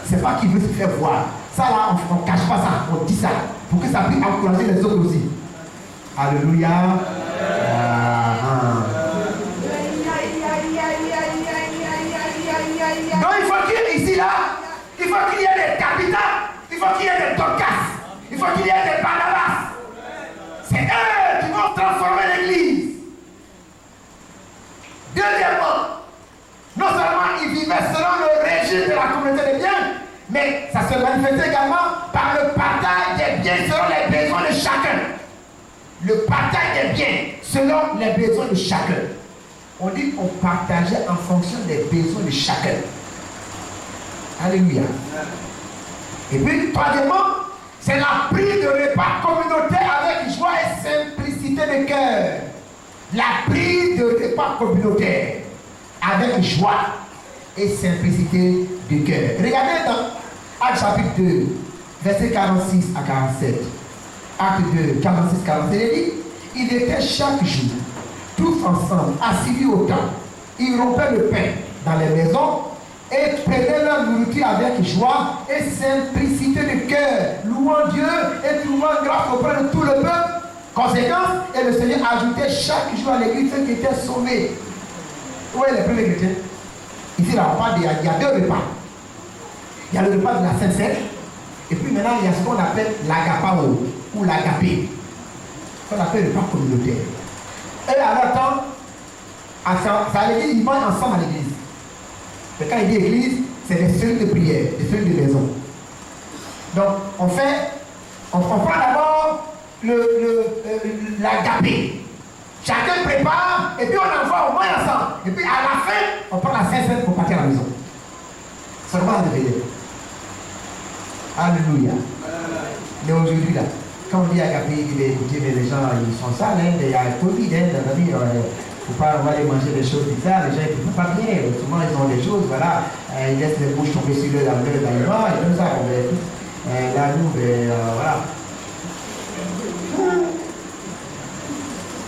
C'est pas qui veut se faire voir. Ça là, on ne cache pas ça, on dit ça. Pour que ça puisse encourager les autres aussi. Alléluia. Donc il faut qu'il y ait ici là, il faut qu'il y ait des capitales, il faut qu'il y ait des Dorcas, il faut qu'il y ait des Barnabas. C'est eux qui vont transformer l'église. Deuxièmement, non seulement ils vivaient selon le régime de la communauté des biens, mais ça se manifestait également par le partage des biens selon les besoins de chacun. Le partage des biens selon les besoins de chacun. On dit qu'on partageait en fonction des besoins de chacun. Alléluia. Et puis, troisièmement, c'est la prise de repas communautaire avec joie et simplicité de cœur. La prise de repas communautaire avec joie et simplicité de cœur. Regardez dans Actes chapitre 2, versets 46 à 47. Acte 2, 46-47, il dit, ils étaient chaque jour, tous ensemble, assidus au temple. Ils rompaient le pain dans les maisons et prenaient leur nourriture avec joie et simplicité de cœur, louant Dieu et trouvant grâce auprès de tout le peuple. Conséquence, et le Seigneur ajoutait chaque jour à l'église ceux qui étaient sauvés. Où est les premiers chrétiens? Ici, là, on parle il y a 2 repas. Il y a le repas de la Sainte-Seine, et puis maintenant, il y a ce qu'on appelle l'agapao, ou l'agapé. Qu'on appelle le repas communautaire. Et à leur temps, à l'église, ils mangent ensemble à l'église. Mais quand il dit église, c'est des cellules de prière, des cellules de maison. Donc, on prend d'abord l'agapé. Chacun prépare, et puis on envoie au moins ensemble. Et puis à la fin, on prend la Sainte-Seine pour partir à la maison. C'est le repas de veillée. Alléluia. Mais aujourd'hui, là, quand on dit agapé, il dit, écoutez, mais les gens, ils sont sales, hein, il y a le Covid, hein, il ne faut pas aller manger des choses bizarres, les gens, ils ne peuvent pas bien, souvent ils ont des choses, voilà, ils laissent les bouches tomber sur leur aliments, et tout ça, là, nous, voilà.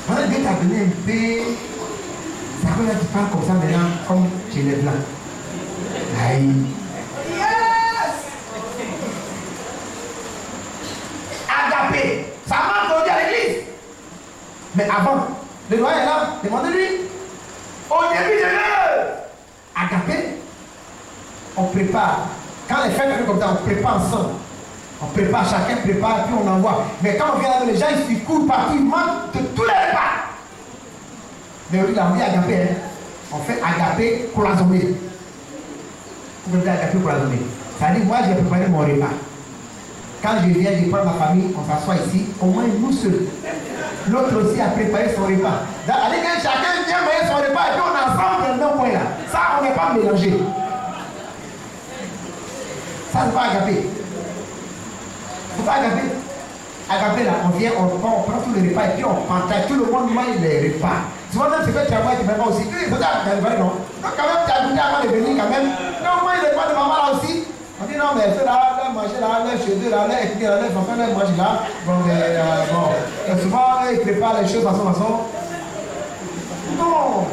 Voilà, Dieu t'a donné un peu, ça veut dire que tu parles comme ça maintenant, comme chez les blancs. Aïe. Agapé, ça manque aujourd'hui à l'église. Mais avant, le doyen est là, demandez-lui. Au début de l'heure, agapé, on prépare. Quand les fêtes sont comme ça, on prépare ensemble. On prépare, chacun prépare, puis on envoie. Mais quand on vient avec les gens, ils courent partout, ils mangent de tous les repas. Mais aujourd'hui, on dit agapé, hein. On fait agapé cloisonné. Vous pouvez dire agapé cloisonné. Ça veut dire, moi, j'ai préparé mon repas. Quand je viens, je prends ma famille, on s'assoit ici, au moins nous seuls. L'autre aussi a préparé son repas. Allez, chacun vient manger son repas et puis on est ensemble dans un point là. Ça, on n'est pas mélangé. Ça, c'est pas agapé. C'est pas agapé. Agapé là, on vient, on prend tous les repas et puis on partage. Tout le monde mange les repas. Souvent, même c'est que tu as tu prépares aussi. Tu dis, non. Donc, quand même, tu as goûté avant de venir quand même. Non, moi, les repas de maman là aussi. On dit non, mais ceux là, leur manger là, leur chez eux là, leur étudier là, leur enfant, leur manger là. Bon, souvent, ils préparent les choses façon. Non.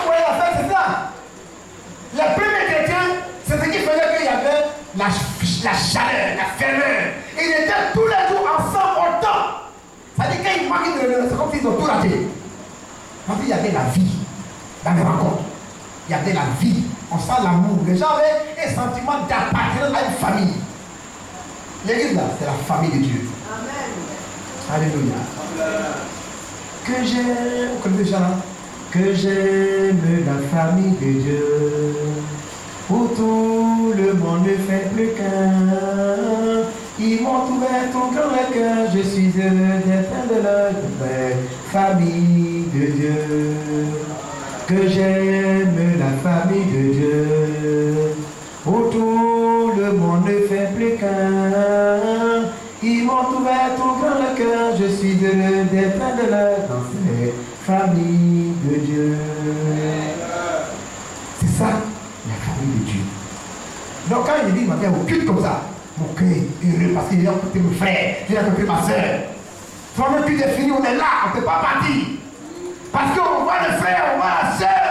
Oui, en fait, c'est ça. Les premiers chrétiens, c'est ce qui faisait qu'il y avait la chaleur, la ferveur. Ils étaient tous les jours ensemble au temps. Ça dit qu'ils manquent de c'est comme s'ils ont tout raté. Parce qu'il y avait la vie dans les rencontres. Il y avait la vie. On sent l'amour. Les gens avaient un sentiment d'appartenance à une famille. L'église là, c'est la famille de Dieu. Amen. Alléluia. Que j'aime, vous connaissez déjà là? Que j'aime la famille de Dieu. Où tout le monde ne fait plus qu'un. Ils m'ont ouvert ton grand cœur, je suis heureux d'être un de leur famille de Dieu. Que j'aime la famille de Dieu. Autour le monde ne fait plus qu'un. Ils m'ont ouvert ton grand cœur, je suis heureux d'être un de leur famille de Dieu. C'est ça, la famille de Dieu. Donc quand il dit, ma mère, au culte comme ça, mon cœur est heureux parce qu'il a écouté mon frère, il a écouté ma soeur. Quand le culte est fini, on est là, on ne peut pas partir. Parce qu'on voit le frère, on voit la soeur.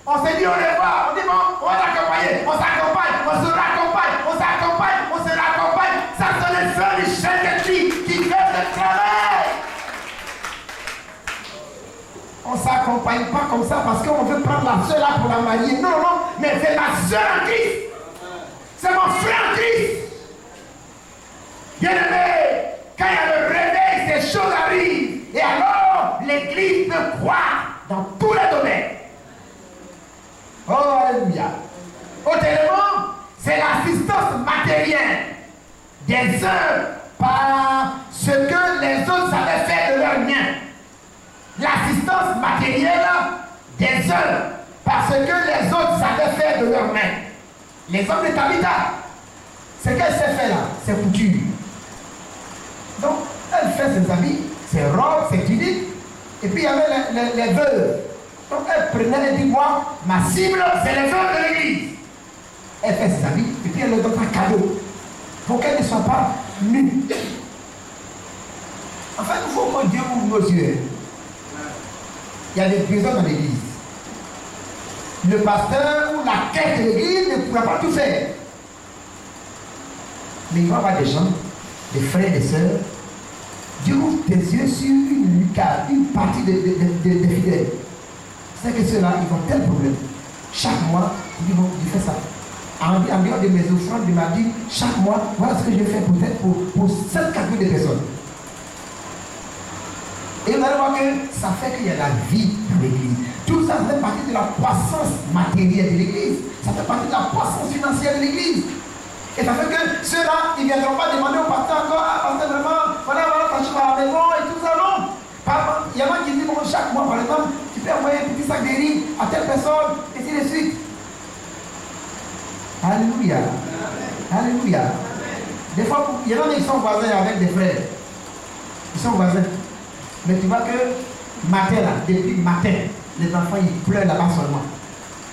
On s'est dit, on les voit, on dit, bon, on va l'accompagner, on s'accompagne, on se raccompagne, on s'accompagne, on se raccompagne. Ça, c'est les frères du chef de Christ qui fait le travail. On ne s'accompagne pas comme ça parce qu'on veut prendre la soeur là pour la marier. Non, non, mais c'est ma soeur en Christ. C'est mon frère en Christ. Bien-aimé, quand il y a le réveil, ces choses arrivent. Et alors, l'Église peut croire dans tous les domaines. Oh, alléluia. Autrement, c'est l'assistance matérielle des uns par ce que les autres savaient faire de leurs mains. L'assistance matérielle des uns par ce que les autres savaient faire de leurs mains. L'exemple de Tabitha, ce qu'elle sait faire là, c'est couture. Donc, elle fait ses habits, ses robes, ses tuniques, et puis il y avait les veuves. Donc, elle prenait, elle dit, moi, ma cible, c'est les veuves de l'église. Elle fait ses habits, et puis elle leur donne un cadeau, pour qu'elle ne soit pas nue. En fait, il faut que Dieu ouvre nos yeux. Il y a des besoins dans l'église. Le pasteur ou la quête de l'église ne pourra pas tout faire. Mais il va y avoir des gens, des frères et des sœurs. Dieu ouvre tes yeux sur une partie des fidèles. C'est que ceux-là, ils ont tel problème. Chaque mois, ils disent, bon, je fais ça. En dehors de mes offrandes, il m'a dit, chaque mois, voilà ce que je fais peut-être pour cette catégorie de personnes. Et vous allez voir que ça fait qu'il y a la vie dans l'église. Tout ça fait partie de la croissance matérielle de l'église. Ça fait partie de la croissance financière de l'église. Et ça fait que ceux-là, ils ne viendront pas demander au pasteur encore, ah, pasteur, vraiment, voilà, ta chambre à la maison et tout ça, non. Il y en a qui disent, bon, chaque mois, par exemple, tu peux envoyer un petit sac de riz à telle personne, et ainsi de suite. Alléluia. Alléluia. Des fois, il y en a qui sont voisins avec des frères. Ils sont voisins. Mais tu vois que matin là, depuis matin, les enfants ils pleurent là-bas seulement.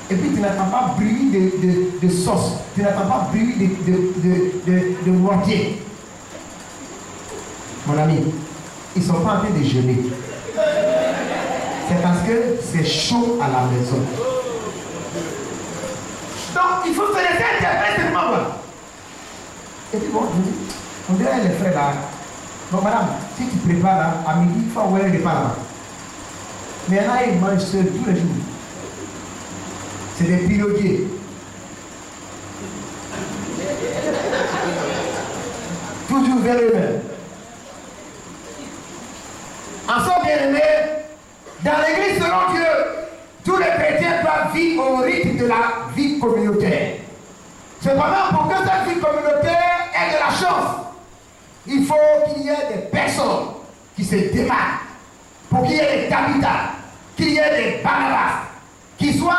Et puis tu n'entends pas bruit de sauce, tu n'entends pas bruit de mortier. Mon ami, ils ne sont pas en train de jeûner. C'est parce que c'est chaud à la maison. Donc il faut se laisser interpréter ce moment. Et puis bon, on dirait les frères là. Donc madame, si tu prépares là, à midi, il faut envoyer le repas là-bas. Mais là, ils mangent seuls tous les jours. C'est des pilotiers. Toujours vers eux-mêmes. En somme, bien-aimé, dans l'église selon Dieu, tous les chrétiens doivent vivre au rythme de la vie communautaire. Cependant, pour que cette vie communautaire ait de la chance, il faut qu'il y ait des personnes qui se démarquent, pour qu'il y ait des Tabitha, qu'il y ait des Barnabas, qui soient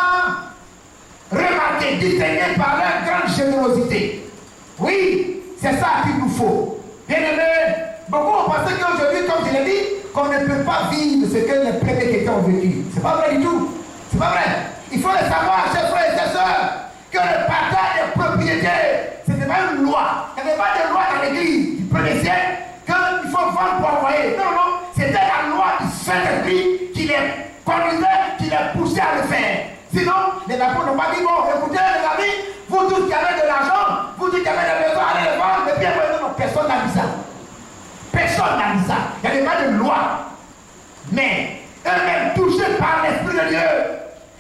remarqués, distingués par leur grande générosité. Oui, c'est ça qu'il nous faut. Bien aimé, beaucoup ont pensé qu'aujourd'hui, comme je l'ai dit, qu'on ne peut pas vivre ce que les premiers chrétiens ont vécu. C'est pas vrai du tout. C'est pas vrai. Il faut le savoir, chers frères et chers sœurs, que le partage des propriétés, ce n'était pas une loi. Il n'y avait pas de loi dans l'église du premier siècle qu'il faut vendre pour envoyer. Non, non, c'était la loi du Saint-Esprit qui les conduisait, qui les poussait à le faire. Sinon, les apôtres n'ont pas dit, bon, écoutez les amis, vous tous qui avez de l'argent, vous tous qui avez des maisons, allez les vendre, mais bien, non, personne n'a dit ça. Personne n'a dit ça. Il n'y avait pas de loi. Mais eux-mêmes touchés par l'Esprit de Dieu,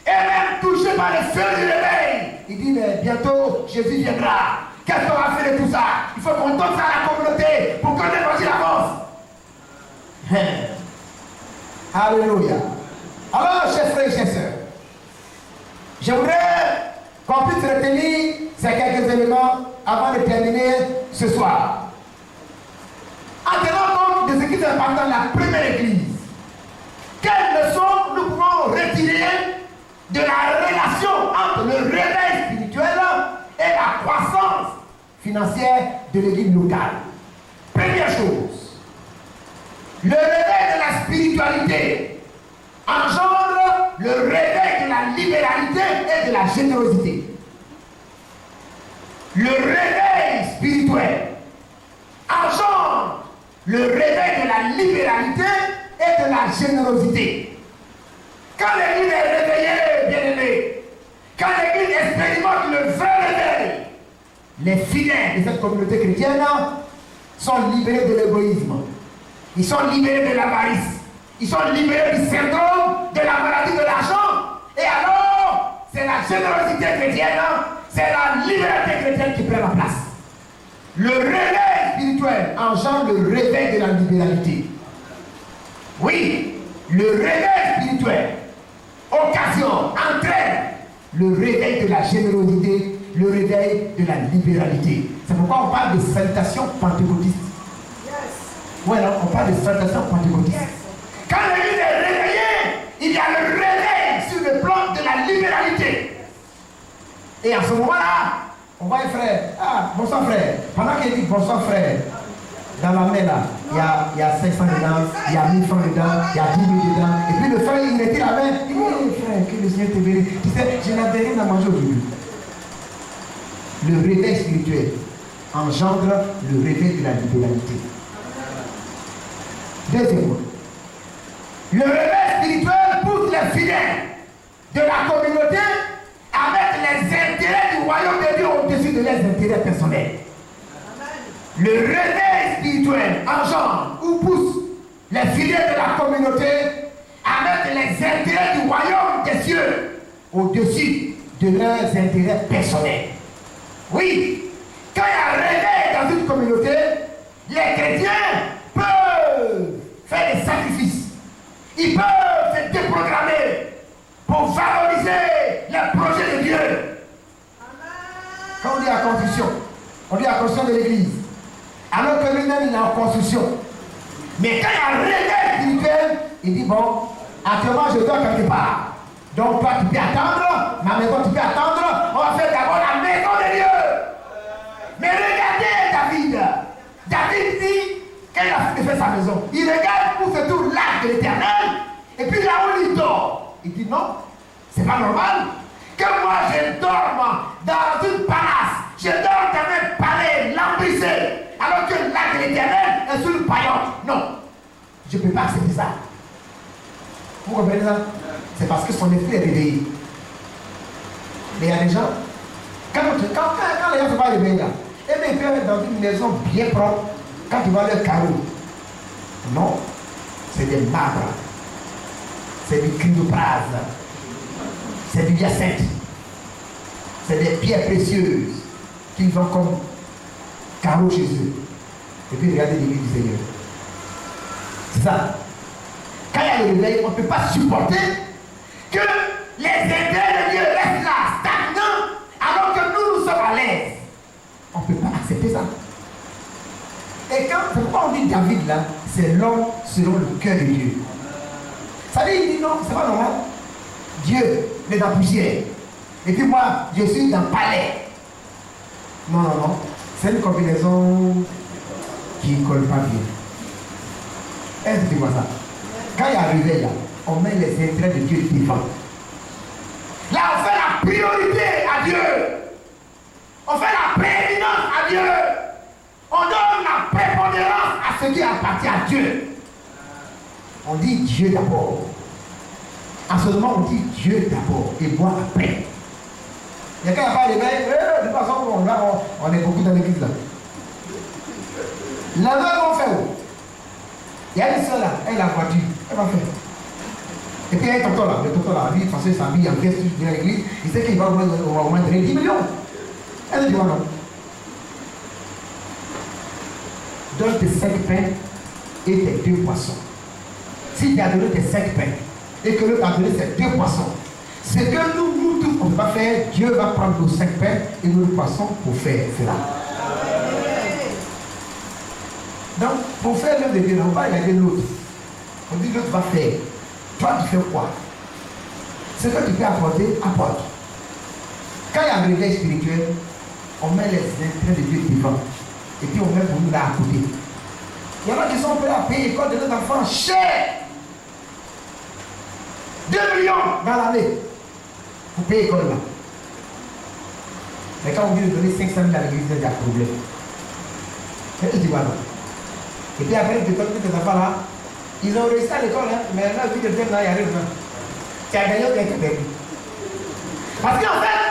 eux-mêmes touchés par le feu du réveil, il dit, mais bientôt, Jésus viendra. Qu'est-ce qu'on va faire de tout ça? Il faut qu'on donne ça à la communauté pour que l'évangile avance. Alléluia. Alors, chers frères et chers sœurs, je voudrais qu'on puisse retenir ces quelques éléments avant de terminer ce soir. qui s'est passé dans la première église. Quelles leçons nous pouvons retirer de la relation entre le réveil spirituel et la croissance financière de l'église locale? Première chose, le réveil de la spiritualité engendre le réveil de la libéralité et de la générosité. Le réveil spirituel engendre le réveil de la libéralité et de la générosité. Quand l'église est réveillée, bien-aimée, quand l'église expérimente le vrai réveil, les fidèles de cette communauté chrétienne sont libérés de l'égoïsme. Ils sont libérés de l'avarice. Ils sont libérés du syndrome de la maladie de l'argent. Et alors, c'est la générosité chrétienne, c'est la liberté chrétienne qui prend la place. Le réveil spirituel engendre le réveil de la libéralité. Oui, le réveil spirituel occasionne, entraîne le réveil de la générosité, le réveil de la libéralité. C'est pourquoi on parle de salutation pentecôtiste. Oui, non, on parle de salutation pentecôtiste. Quand l'église est réveillée, il y a le réveil sur le plan de la libéralité. Et à ce moment-là, on voit les frères. Ah, bonsoir frère. Pendant qu'il dit bonsoir frère, dans la main là, il y a 500 dedans, il y a 1000 francs dedans, il y a 10 000 dedans. Et puis le frère, il mettait la main. Il dit, hey, frère, que le Seigneur te bénisse. Tu sais, je n'avais rien à manger aujourd'hui. Le réveil spirituel engendre le réveil de la libéralité. Deuxièmement, le réveil spirituel pousse les fidèles de la communauté à mettre les intérêts du royaume de Dieu au-dessus de leurs intérêts personnels. Le réveil spirituel engendre ou pousse les fidèles de la communauté à mettre les intérêts du royaume des cieux au-dessus de leurs intérêts personnels. Oui, quand il y a un réveil dans une communauté, les chrétiens peuvent faire des sacrifices. Ils peuvent se déprogrammer pour valoriser les projets de Dieu. Quand on dit la construction, on dit la construction de l'église. Alors que lui-même il est en construction. Mais quand il y a un réveil spirituel, il dit bon, actuellement je dois quelque part. Donc toi tu peux attendre, ma maison tu peux attendre, on va faire d'abord la maison de Dieu. Mais regardez David. David dit, quand il a fait sa maison, il regarde où se trouve l'arche de l'Éternel, et puis là où il dort. Il dit non, c'est pas normal que moi je dorme dans une palace, je dors dans un palais lambrissé, alors que l'arche de l'Éternel est sur une paillote. Non, je ne peux pas accepter ça. Vous comprenez ça? C'est parce que son esprit est réveillé. Mais il y a des gens, quand les gens ne sont pas réveillés là, et bien ils peuvent être dans une maison bien propre, quand tu vois le carreau, non, c'est des marbres, c'est du cryophrase, c'est du hyacinthe, c'est des pierres précieuses qu'ils ont comme carreau chez eux. Et puis regardez l'église du Seigneur. C'est ça. Quand il y a le réveil, on ne peut pas supporter que les intérêts de Dieu restent là, stagnants, alors que nous sommes à l'aise. On ne peut pas accepter ça. Et c'est pourquoi on dit David là, c'est l'homme selon le cœur de Dieu. Ça veut dire, il dit non, c'est pas normal. Dieu est dans la poussière. Et puis moi, je suis dans le palais. Non, non, non. C'est une combinaison qui ne colle pas bien. Est-ce que tu vois ça? Quand il y a un réveil là, on met les intérêts de Dieu devant. Là, on fait la priorité à Dieu. On fait la prééminence à Dieu. On donne la prépondérance à ce qui appartient à Dieu. On dit Dieu d'abord. En ce moment, on dit Dieu d'abord et moi après. Il y a quand il n'y a pas de réveil, de toute façon, on est beaucoup dans l'église là. Là-bas, on fait où? Il y a une soeur là, elle a la voiture, elle va faire. Et puis il y a un tonton là, le tonton là, lui, parce que sa vie en veste dans l'église, il sait qu'il va au moins donner 10 millions. Elle dit non. Donne tes 5 pains et tes 2 poissons. Si tu as donné tes 5 pains et que l'autre a donné ses 2 poissons, c'est que nous tous, on ne peut pas faire, Dieu va prendre nos 5 pains et nos 2 poissons pour faire cela. Donc, pour faire l'œuvre de Dieu, on ne va pas regarder l'autre. On dit l'autre va faire. Toi, tu fais quoi? Ce que tu peux apporter, apporte. Quand il y a un réveil spirituel, on met les intérêts de Dieu devant. Et puis on met pour nous là à côté. Il y en a qui sont prêts à payer l'école de nos enfants cher. 2 millions dans l'année pour payer l'école là. Mais quand on dit de donner 500 000 à l'église, il y a un problème. Qu'est-ce que tu vois là? Et puis après, tu donnes tes enfants là. Ils ont réussi à l'école, hein, mais là, vu que tu es là, il y a rien. Tu as gagné ou tu as perdu? Parce qu'en fait,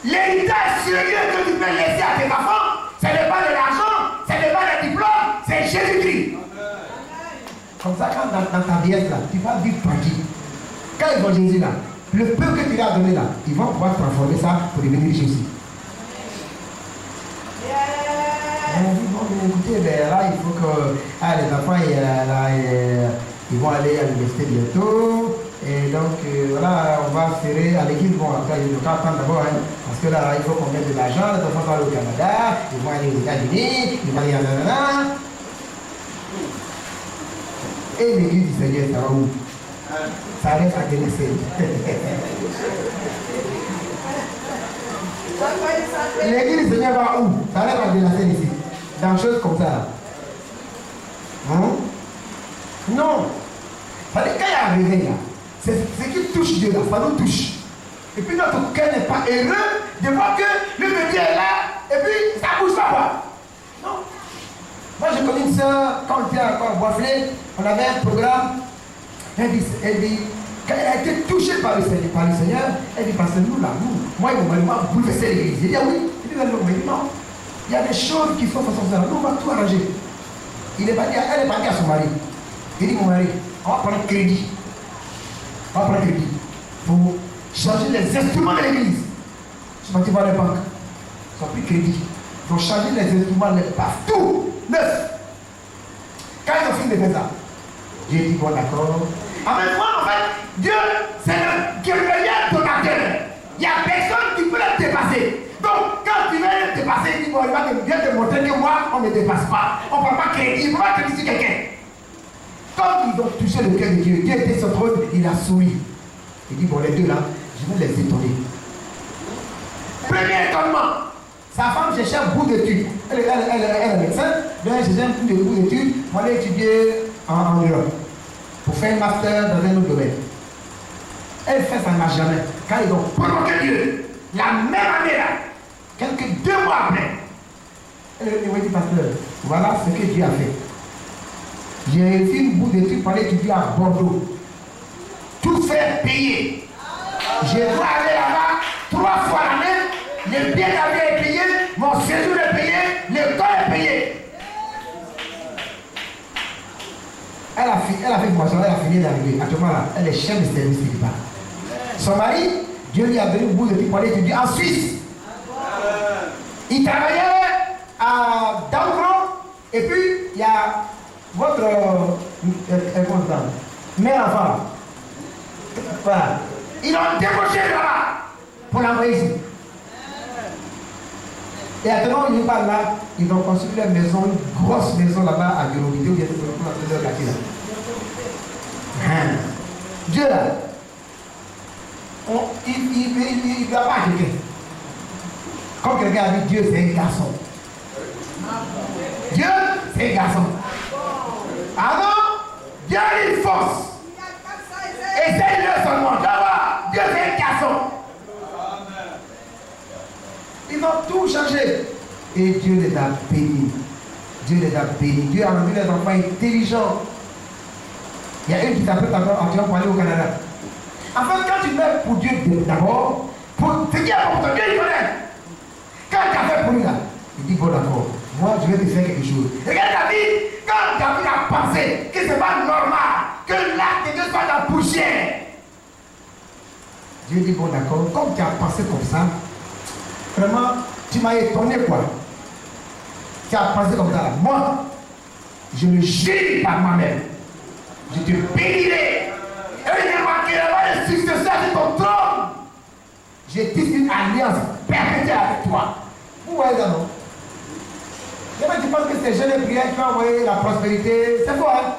l'héritage sérieux que tu peux laisser à tes enfants, ce n'est pas de l'argent, ce n'est pas le diplôme, c'est Jésus-Christ. Comme ça, quand dans ta vieillesse là, tu vas vivre tranquille. Quand ils vont Jésus là, le peu que tu leur as donné là, ils vont pouvoir transformer ça pour devenir riche aussi. Écoutez, ben là, il faut que les enfants ils vont aller à l'université bientôt. Et donc, voilà, on va serrer à l'équipe. Bon, après, il faut attendre d'abord, hein, parce que là, il faut qu'on mette de l'argent. Les enfants vont aller au Canada, ils vont aller aux États-Unis, ils vont aller à nanana. Et l'église du Seigneur, ça va où? Ça reste à Tennessee. L'église du Seigneur va où? Ça reste à Tennessee ici. Dans choses comme ça. Hein? Non. Ça veut dire quand il y a un réveil là, c'est ce qui touche Dieu là, ça nous touche. Et puis notre cœur n'est pas heureux de voir que le Dieu est là, et puis ça bouge pas. Non. Moi je connais une soeur, quand on était encore à Boisflé, on avait un programme, elle dit, quand elle a été touchée par le Seigneur, elle dit, parce que nous là, moi ils vont bouleverser l'église. Il dit, ah oui, il dit, non. Il y a des choses qui sont façon ça. Nous, on va tout arranger. Elle est partie à son mari. Il dit, mon mari, on va prendre crédit. On va prendre crédit pour changer les instruments de l'église. Je suis parti voir les banques. Ils ont pris crédit. Ils ont changé les instruments, les baffes, tout, neuf. Quand ils ont fini de faire ça, j'ai dit, bon, d'accord. En même temps, en fait, Dieu, c'est le guerrier donateur. Il n'y a personne qui peut le dépasser. Donc, quand tu veux le dépasser, il dit, bon, il va bien te montrer que moi, on ne dépasse pas. On ne peut pas créer, il ne peut pas créer quelqu'un. Comme ils ont touché le cœur de Dieu, Dieu était sur le trône, il a souri. Il dit, bon, les deux là, je vais les étonner. Premier étonnement, sa femme cherchait un bout d'études. Elle est médecin, donc elle cherchait un bout d'études pour aller étudier en Europe, pour faire un master dans un autre domaine. Elle fait ça, n'a jamais. Quand ils ont provoqué Dieu, la même année là, quelques 2 mois après, elle lui dit, pasteur, voilà ce que Dieu a fait. J'ai réussi une bout d'études pour aller étudier à Bordeaux. Tout fait payer. Je dois aller là-bas 3 fois l'année. Le billet d'avion est payé, mon séjour est payé, l'école est payé. Elle a fait formation, elle a fini d'arriver. Actuellement là, elle est chef de service quelque part. Son mari, Dieu lui a donné une bout d'études pour aller étudier en Suisse. Il travaillait à Downtown, et puis il y a votre mère enfant. Voilà. Ils l'ont débauché là-bas pour l'envoyer ici. Et actuellement, ils parlent là, ils ont construit une maison, une grosse maison là-bas à Guérobité, où il y a des quartiers là. Dieu là, il ne va pas à quelqu'un. Comme quelqu'un a dit, Dieu c'est un garçon. Dieu c'est un garçon. Avant, Dieu a une force. Essaye-le seulement. Là-bas, Dieu c'est un garçon. Ils ont tout changé. Et Dieu les a bénis. Dieu les a bénis. Dieu a rendu les enfants intelligents. Il y a une qui s'appelle encore actuellement pour aller au Canada. En fait, quand tu mets pour Dieu d'abord, pour ce qui est pour ton Dieu, il connaît. Quand tu as fait pour lui là, il dit bon d'accord, moi je vais te faire quelque chose. Regarde David, quand David a pensé que ce n'est pas normal que l'acte de Dieu soit dans la poussière. Dieu dit bon d'accord, comme tu as pensé comme ça, vraiment, tu m'as étonné quoi. Tu as pensé comme ça. Moi, je me jure par moi-même. Je te bénirai. Et je marquerai le successeur de ton trône. J'ai tissé une alliance perpétuelle avec toi. Vous voyez ça, non? Et quand tu penses que c'est jeûne et prière qui va envoyer la prospérité, c'est faux, hein?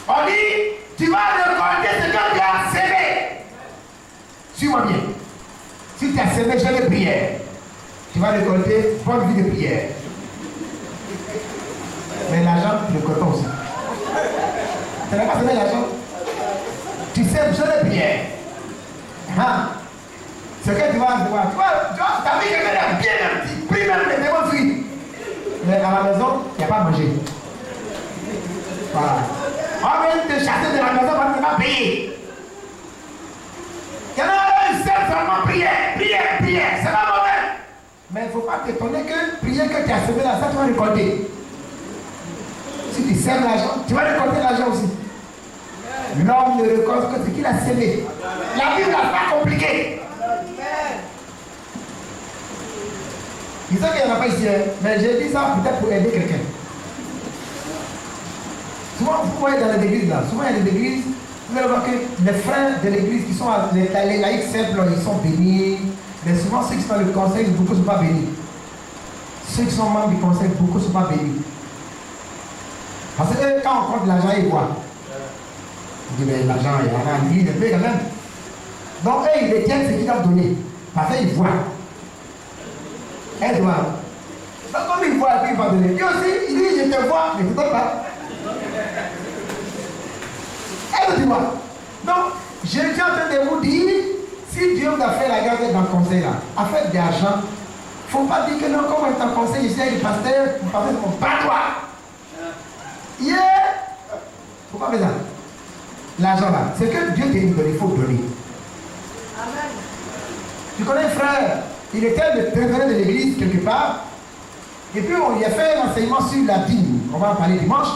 On dit, tu vas récolter ce que tu as semé. Suis-moi bien. Si tu as semé jeûne et prière, tu vas récolter bonne vie de prière. Mais l'argent, tu le récoltes aussi. Tu n'as pas semé l'argent. Tu sèmes jeûne et prière. Hein? Ce que tu vas voir, tu vois, ta vie est bien, tu pries même les démons fuient. Mais à la maison, il n'y a pas à manger. Voilà. On vient te chasser de la maison parce que tu vas payer. Il y en a un seul seulement prière, c'est pas mauvais. Mais il ne faut pas t'étonner que prière que tu as semé là, ça tu vas récolter. Si tu sèmes l'argent, tu vas récolter l'argent aussi. L'homme ne récolte que ce qu'il a semé. La Bible n'est pas compliquée. Il sait qu'il n'y en a pas ici, mais j'ai dit ça peut-être pour aider quelqu'un. Souvent, vous voyez dans les églises là, souvent il y a des églises, vous allez voir que les frères de l'église qui sont les laïcs simples, ils sont bénis. Mais souvent, ceux qui sont dans le conseil, beaucoup ne sont pas bénis. Ceux qui sont membres du conseil, beaucoup ne sont pas bénis. Parce que quand on compte l'argent, ils voient. On dit, mais l'argent, il y en a lui, il le paye quand même. Donc, eux, ils détiennent ce qu'ils doivent donner. Parce qu'ils voient. Elle doit. Donc, comme il voit, il va donner. Lui aussi, il dit, je te vois, mais tu ne donnes pas. Elle dit, moi. Donc, je suis en train de vous dire, si Dieu vous a fait la garde dans le conseil là, à faire de l'argent, il ne faut pas dire que non, comme on est en conseil, je suis avec le pasteur, c'est mon patois. Yeah! Il ne faut pas faire ça. L'argent là, c'est que Dieu t'a donné, il faut donner. Amen. Tu connais un frère, il était le trésorier de l'église quelque part, et puis on lui a fait un enseignement sur la dîme. On va en parler dimanche.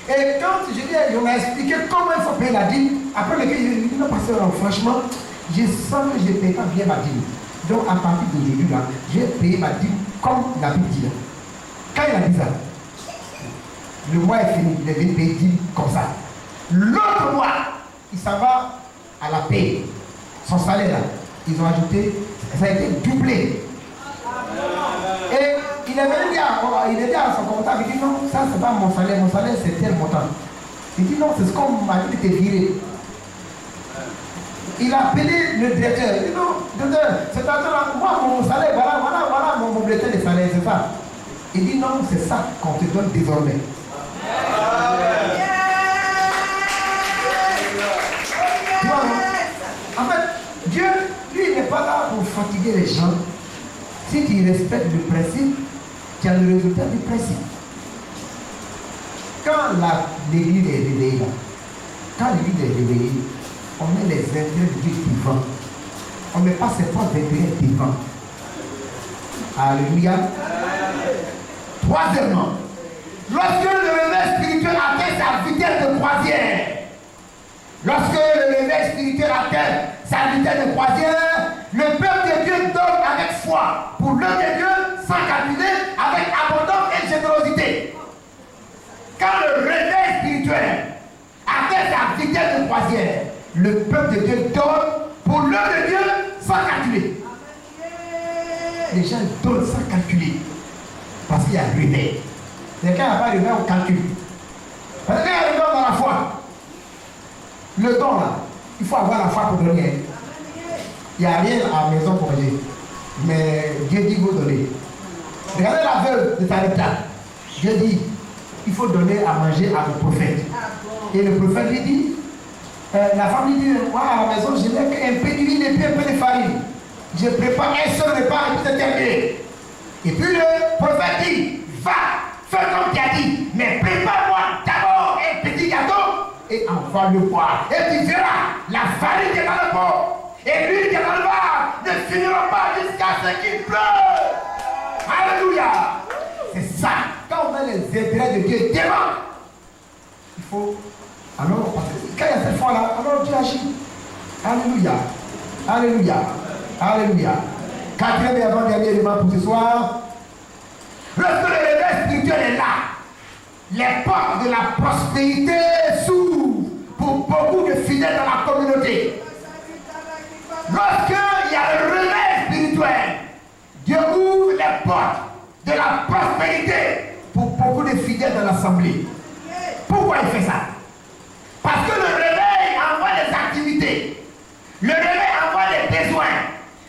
Et quand je dis, on m'a expliqué comment il faut payer la dîme, après lequel il dit, non, pasteur, franchement, je sens que je ne paye pas bien ma dîme. Donc à partir d'aujourd'hui, là, j'ai payé ma dîme comme la Bible dit. Quand il a dit ça, le mois est fini, il est venu payer dîme comme ça. L'autre mois, il s'en va à la paix. Son salaire là, ils ont ajouté, ça a été doublé. Et il est venu dire à son comptable, il dit non, ça c'est pas mon salaire c'est tel montant. Il dit non, c'est ce qu'on m'a dit de te virer. Il a appelé le directeur, il dit non, directeur, c'est à moi mon salaire, voilà mon bulletin de salaire, c'est ça. Il dit non, c'est ça qu'on te donne désormais. Tu vois, en fait, Dieu, lui, il n'est pas là pour fatiguer les gens. Si tu respectes le principe, tu as le résultat du principe. Quand l'église est réveillée, on met les intérêts de Dieu devant. On ne met pas ses propres intérêts devant. Alléluia. Troisièmement, lorsque le réveil spirituel atteint sa vitesse de croisière, le peuple de Dieu donne avec foi pour l'œuvre de Dieu sans calculer, avec abondance et générosité. Quand le réveil spirituel atteint sa vitesse de croisière, le peuple de Dieu donne pour l'œuvre de Dieu sans calculer. Les gens donnent sans calculer parce qu'il y a réveil. Mais quand il n'y a pas de réveil, on calcule. Parce qu'il y a le don dans la foi. Le don là, il faut avoir la foi pour donner. Il n'y a rien à la maison pour manger. Mais Dieu dit vous donner. Regardez la veuve de Sarepta. Dieu dit, il faut donner à manger à mon prophète. Et le prophète lui dit, la femme lui dit, moi à la maison, je n'ai qu'un peu d'huile et puis un peu de farine. Je prépare un seul repas et puis c'est terminé. Et puis le prophète dit, va, fais comme tu as dit, mais prépare-moi d'abord un petit gâteau et envoie le boire. Et tu verras, la farine qui est dans le pot et l'huile qui est dans le bar ne finiront pas jusqu'à ce qu'il pleure. Alléluia. C'est ça. Quand on met les intérêts de Dieu devant, il faut. Alors, parce que quand il y a cette foi-là, alors Dieu agit. Alléluia. Alléluia. Alléluia. Quatrième et avant-dernier élément pour ce soir. Lorsque le réveil spirituel est là, les portes de la prospérité s'ouvrent pour beaucoup de fidèles dans la communauté. Lorsqu'il y a le réveil spirituel, Dieu ouvre les portes de la prospérité pour beaucoup de fidèles dans l'assemblée. Pourquoi il fait ça? Parce que le réveil envoie des activités. Le réveil envoie des besoins.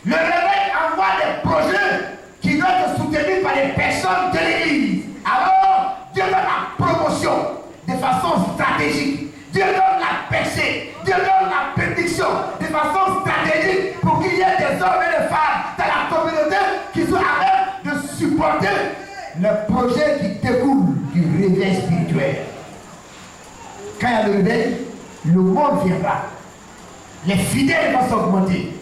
Le réveil envoie des projets qui doivent être soutenus par les personnes de l'église. Alors, Dieu donne la promotion de façon stratégique. Dieu donne la percée. Dieu donne la bénédiction de façon stratégique pour qu'il y ait des hommes et des femmes dans la communauté qui soient à même de supporter le projet qui découle du réveil spirituel. Quand il y a le réveil, le monde viendra. Les fidèles vont s'augmenter.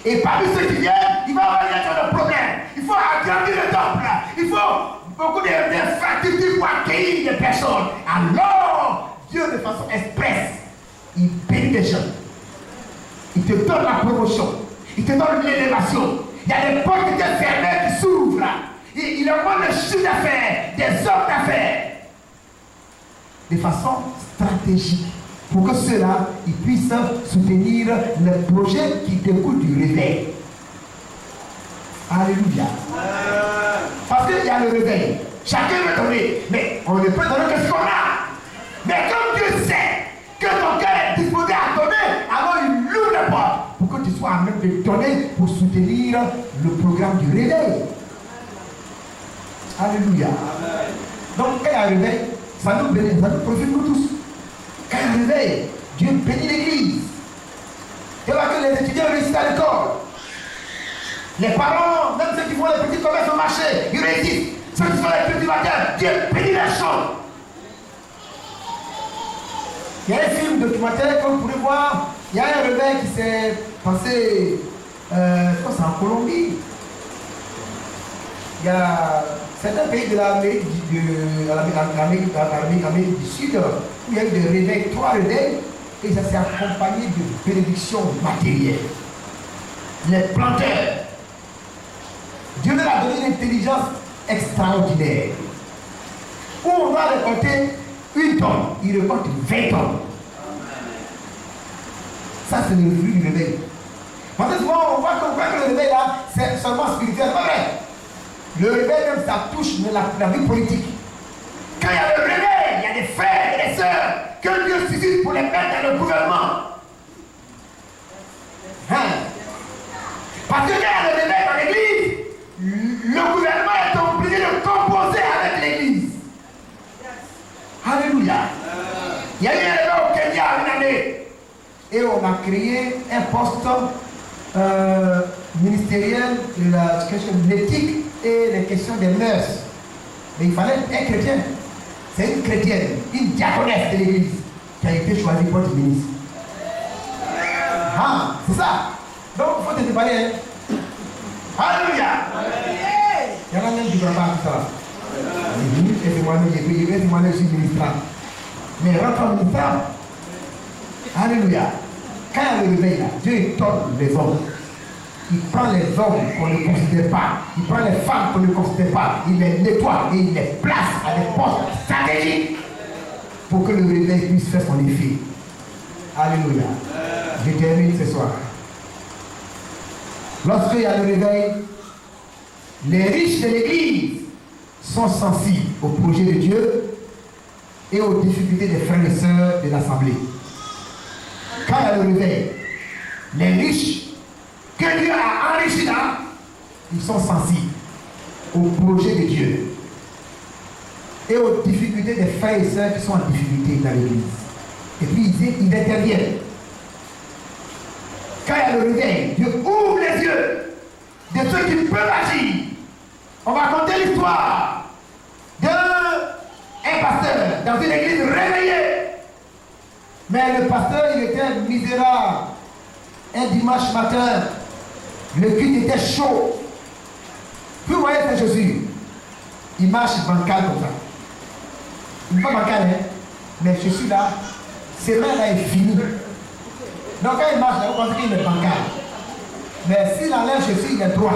Et parmi ceux qui viennent, il va y avoir des problèmes. Il faut agrandir le temple. Il faut beaucoup d'infrastructures pour accueillir des personnes. Alors, Dieu, de façon expresse, il bénit les gens. Il te donne la promotion. Il te donne l'élévation. Il y a des portes qui étaient fermées qui s'ouvrent. Il augmente le chiffre d'affaires, des hommes d'affaires. De façon stratégique. Pour que ceux-là, ils puissent soutenir le projet qui découle du réveil. Alléluia. Parce qu'il y a le réveil. Chacun veut donner. Mais on ne peut donner que ce qu'on a. Mais comme Dieu sait que ton cœur est disposé à donner, alors il ouvre les portes pour que tu sois à même de donner pour soutenir le programme du réveil. Alléluia. Donc, quand il y a un réveil, ça nous bénit, ça nous profite nous tous. Quand il y a un réveil, Dieu bénit l'église. Tu vois que les étudiants réussissent à l'école. Les parents, même ceux qui font les petits commerces au marché, ils réussissent. Ceux qui font les cultivateurs, Dieu bénit les choses. Il y a un film documentaire que vous pouvez voir. Il y a un réveil qui s'est passé, je pense en Colombie. Il y a certains pays de l'Amérique du Sud où il y a eu des réveils, 3 réveils, et ça s'est accompagné de bénédictions matérielles. Les planteurs, Dieu leur a donné une intelligence extraordinaire. Où on va récolter 1 tonne, il récolte 20 tonnes. Ça, c'est le fruit du réveil. Parce que souvent, on voit que le réveil là, c'est seulement spirituel, c'est pas vrai. Le réveil même, ça touche la vie politique. Quand il y a le réveil, il y a des frères et des sœurs que Dieu suscite pour les mettre dans le gouvernement. Parce que quand il y a le réveil dans l'église, le gouvernement est obligé de composer avec l'église. Alléluia. Il y a eu un réveil au Kenya une année. Et on a créé un poste ministériel de l'éthique et les questions des mœurs. Mais il fallait un chrétien. C'est une chrétienne, une diaconesse de l'église qui a été choisie pour être ministre. Ah, c'est ça. Donc il faut te préparer. Hein? Alléluia. Il y en a même qui ne comprennent pas tout ça. Et c'est moi je suis ministrant. Mais rentre en ministrant. Alléluia. Quand il y a le réveil là, Dieu donne les hommes. Il prend les hommes qu'on ne considère pas. Il prend les femmes qu'on ne considère pas. Il les nettoie et il les place à des postes stratégiques pour que le réveil puisse faire son effet. Alléluia. Je termine ce soir. Lorsqu'il y a le réveil, les riches de l'église sont sensibles au projet de Dieu et aux difficultés des frères et sœurs de l'assemblée. Quand il y a le réveil, les riches que Dieu a enrichis là, ils sont sensibles au projet de Dieu et aux difficultés des frères et sœurs qui sont en difficulté dans l'église. Et puis ils interviennent. Quand il y a le réveil, Dieu ouvre les yeux de ceux qui peuvent agir. On va conter l'histoire d'un pasteur dans une église réveillée. Mais le pasteur, il était misérable. Un dimanche matin, le culte était chaud. Puis vous voyez ces chaussures. Il marche bancal comme ça. Il n'est pas bancal, hein? Mais je suis là. Ses mains là est fini. Donc quand il marche, vous pensez qu'il est bancal. Mais s'il enlève chaussures, il est droit.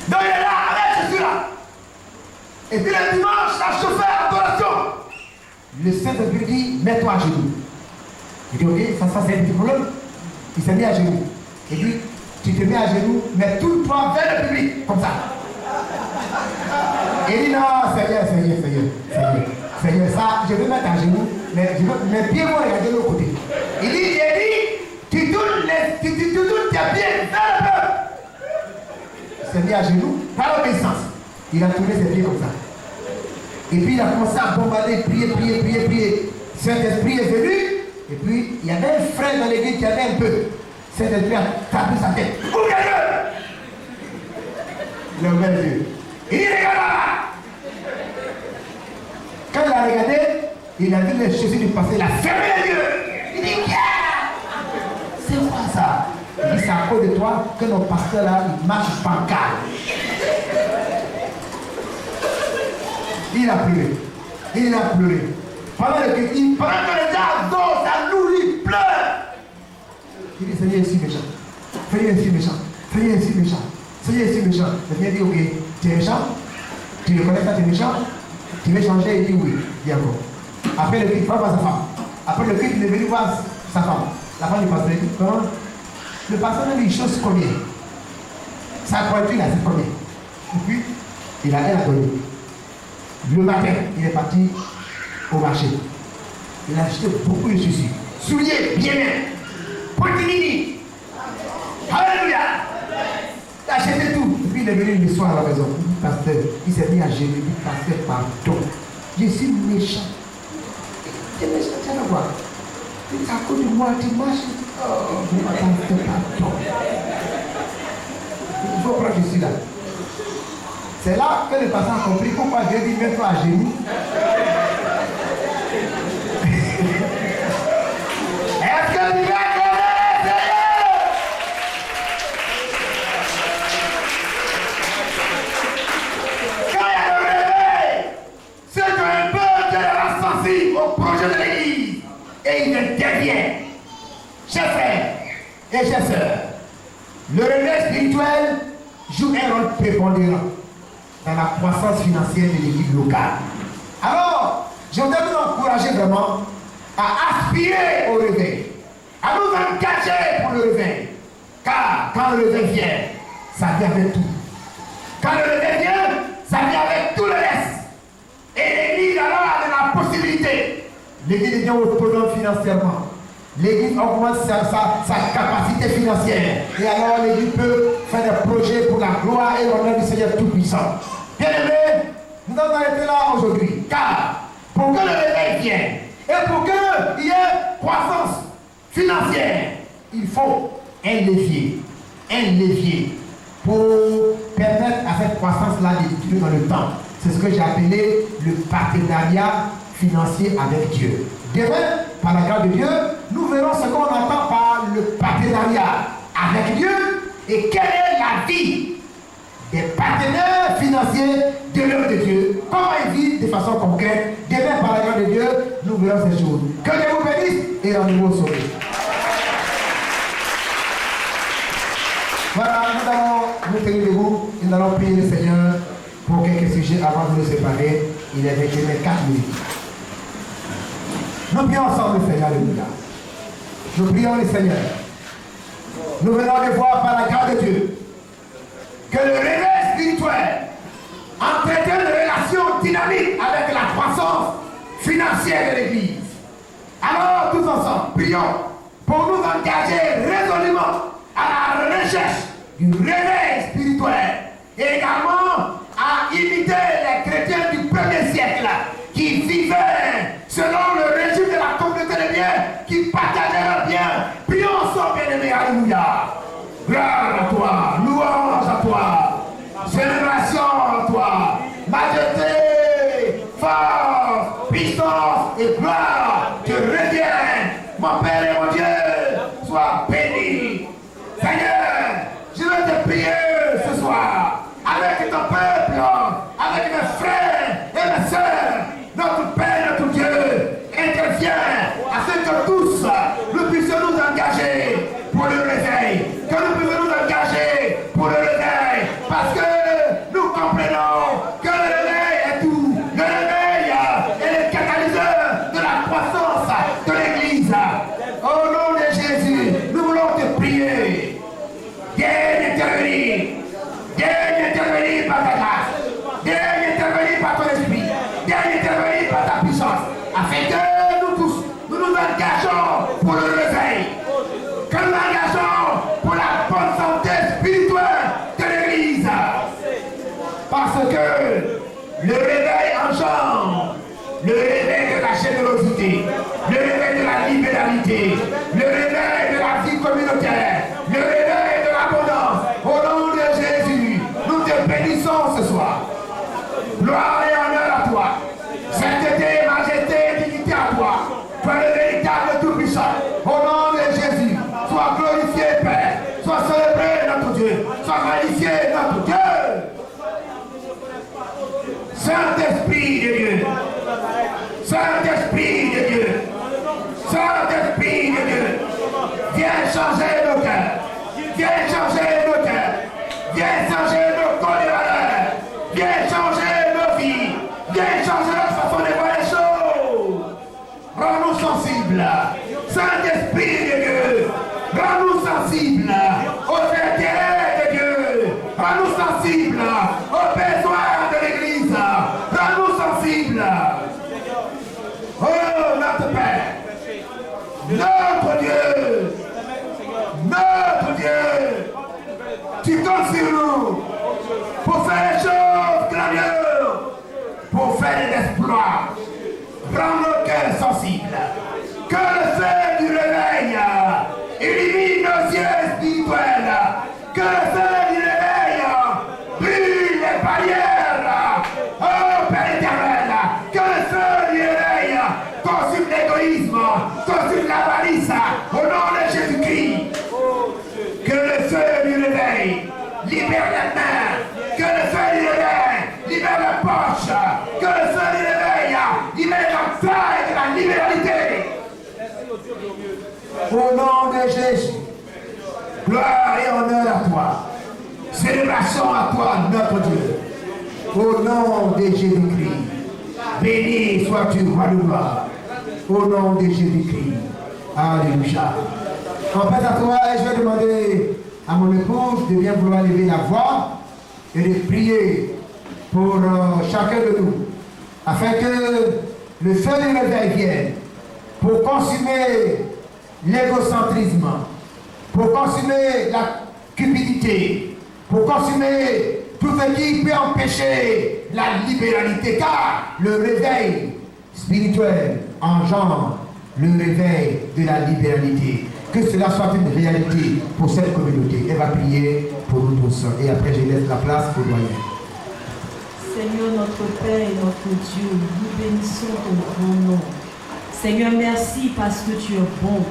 Donc il est là, avec chaussures là. Et puis le dimanche, la chauffeur adoration. Le Saint-Esprit dit, mets-toi à genoux. Il dit, ok, ça c'est un petit problème. Il s'est mis à genoux. Et puis, tu te mets à genoux, mais tout le temps vers le public, comme ça. Il dit non, Seigneur, ça, je vais mettre à genoux, mais mes pieds vont regarder de l'autre côté. Il dit, tu tournes tes pieds vers le peuple. Il s'est mis à genoux, par l'obéissance. Il a tourné ses pieds comme ça. Et puis il a commencé à bombarder, prier. Saint-Esprit est venu, et puis il y avait un frère dans l'église qui avait un peu. Saint-Esprit a tapé sa tête. Ouvre les yeux! Il a ouvert les yeux. Il dit, regarde là! Quand il a regardé, il a vu les chaussures du passé, il a fermé les yeux. Il dit, c'est quoi ça? Il dit, c'est à cause de toi que nos pasteurs là, ils marchent pancarte. Il a pleuré. Pendant que les gens dansent, à nous, ils pleurent. Il dit, Seigneur, ici méchant. Seigneur, ici méchant. Le Seigneur dit, ok, tu es méchant? Tu reconnais ça, tu es méchant? Tu veux changer? Il dit oui. Bien bon. Après le culte, il va voir sa femme. Après le culte, il est venu voir sa femme. La femme du pasteur dit, comment? Le pasteur a dit une chose combien? Sa pointure, il a fait combien? Et puis, elle a donné. Le matin, il est parti au marché. Il a acheté beaucoup de chaussures. Souliers, bien. Poitinini. Alléluia. Il a acheté tout. Et puis il est venu le soir à la maison. Il dit, pasteur, il s'est mis à gérer. Il dit, pasteur, pardon. Je suis méchant. Tu es méchant, tu vas voir. Il dit, à cause de moi, tu marches. Oh, pasteur, pardon. Il faut prendre ici là. C'est là que le pasteur a compris pourquoi Dieu dit mets-toi à genoux. Est-ce que tu vas connaître Seigneur? Quand il y a le réveil, ceux qui ont un peu de la sensible au projet de l'église, et il intervient. Chers frères et chers sœurs, le réveil spirituel joue un rôle prépondérant dans la croissance financière de l'église locale. Alors, je voudrais nous encourager vraiment à aspirer au réveil, à nous engager pour le réveil. Car quand le réveil vient, ça vient avec tout. Quand le réveil vient, ça vient avec tout le reste. Et l'église alors a de la possibilité. L'église devient autonome financièrement. L'église augmente sa capacité financière. Et alors l'église peut faire des projets pour la gloire et l'honneur du Seigneur Tout-Puissant. Bien aimé, nous allons arrêter là aujourd'hui. Car pour que le réveil vienne et pour qu'il y ait croissance financière, il faut un levier pour permettre à cette croissance-là d'évoluer dans le temps. C'est ce que j'ai appelé le partenariat financier avec Dieu. Demain, par la grâce de Dieu, nous verrons ce qu'on entend par le partenariat avec Dieu et quelle est la vie des partenaires financiers de l'œuvre de Dieu. Comment ils vivent de façon concrète. Demain, par la grâce de Dieu, nous verrons ces choses. Que Dieu vous bénisse et rendez-vous au sommet. Voilà, nous allons nous tenir debout et nous allons prier le Seigneur pour quelques sujets avant de nous séparer. Il est 4 minutes. Nous prions ensemble le Seigneur, alléluia. Nous prions le Seigneur. Nous venons de voir par la grâce de Dieu que le réveil spirituel entretient une relation dynamique avec la croissance financière de l'Église. Alors, tous ensemble, prions pour nous engager résolument à la recherche du réveil spirituel et également à imiter les chrétiens du premier siècle qui vivaient selon le régime de la communauté des biens, qui partageaient leurs biens. Prions ensemble, bien-aimés, alléluia. Gloire à toi, louange à toi, célébration à toi, majesté, force, puissance et gloire te reviennent. Mon Père et mon Dieu, sois béni. Seigneur, je veux te prier ce soir avec ton peuple, avec mes frères et mes sœurs. Notre Père, notre Dieu, intervient afin que tous nous puissions nous engager pour le réveil, que nous puissions nous engager pour le réveil, parce que nous comprenons que le réveil engendre le réveil de la générosité, le réveil de la libéralité, le réveil de la vie communautaire, le réveil de l'abondance. Au nom de Jésus, nous te bénissons ce soir. Gloire et honneur à toi. Sainteté, majesté, dignité à toi. Toi le véritable Tout-Puissant. Au nom de Jésus, sois glorifié, Père. Sois célébré, notre Dieu. Sois magnifié, notre Dieu. Saint-Esprit de Dieu. Saint-Esprit de Dieu. Saint-Esprit de Dieu. Viens changer nos cœurs. Viens changer nos cœurs. Viens changer nos codes de valeurs. Viens changer nos vies. Viens changer notre façon de voir les choses. Rends-nous sensibles. Saint-Esprit de Dieu. Rends-nous sensibles aux intérêts de Dieu. Rends-nous sensibles aux besoins de l'Église. Rends-nous sensibles. Oh, notre Père. Notre Dieu. Notre Dieu. Tu comptes sur nous pour faire les choses grandioses, pour faire des exploits. Rends nos cœurs sensibles. Que le feu du réveil illumine nos yeux spirituels. Que le feu du réveil brûle les barrières. Oh Père éternel, que le feu du réveil consume l'égoïsme, consume l'avarice. Au nom de Jésus-Christ. Que le feu du réveil libère les mains. Que le feu du réveil libère la poche. Que le feu du réveil libère la faille et la libéralité. Au nom de Jésus. Gloire et honneur à toi. Célébration à toi, notre Dieu. Au nom de Jésus-Christ. Béni sois-tu, roi de gloire. Au nom de Jésus-Christ. Alléluia. On passe à toi et je vais demander à mon épouse de bien vouloir lever la voix et de prier pour chacun de nous, afin que le feu du réveil vienne pour consumer l'égocentrisme, pour consumer la cupidité, pour consumer tout ce qui peut empêcher la libéralité, car le réveil spirituel engendre le réveil de la libéralité. Que cela soit une réalité pour cette communauté. Elle va prier pour nous tous. Et après, je laisse la place au doyen. Seigneur notre Père et notre Dieu, nous bénissons ton grand nom. Seigneur, merci parce que tu es bon.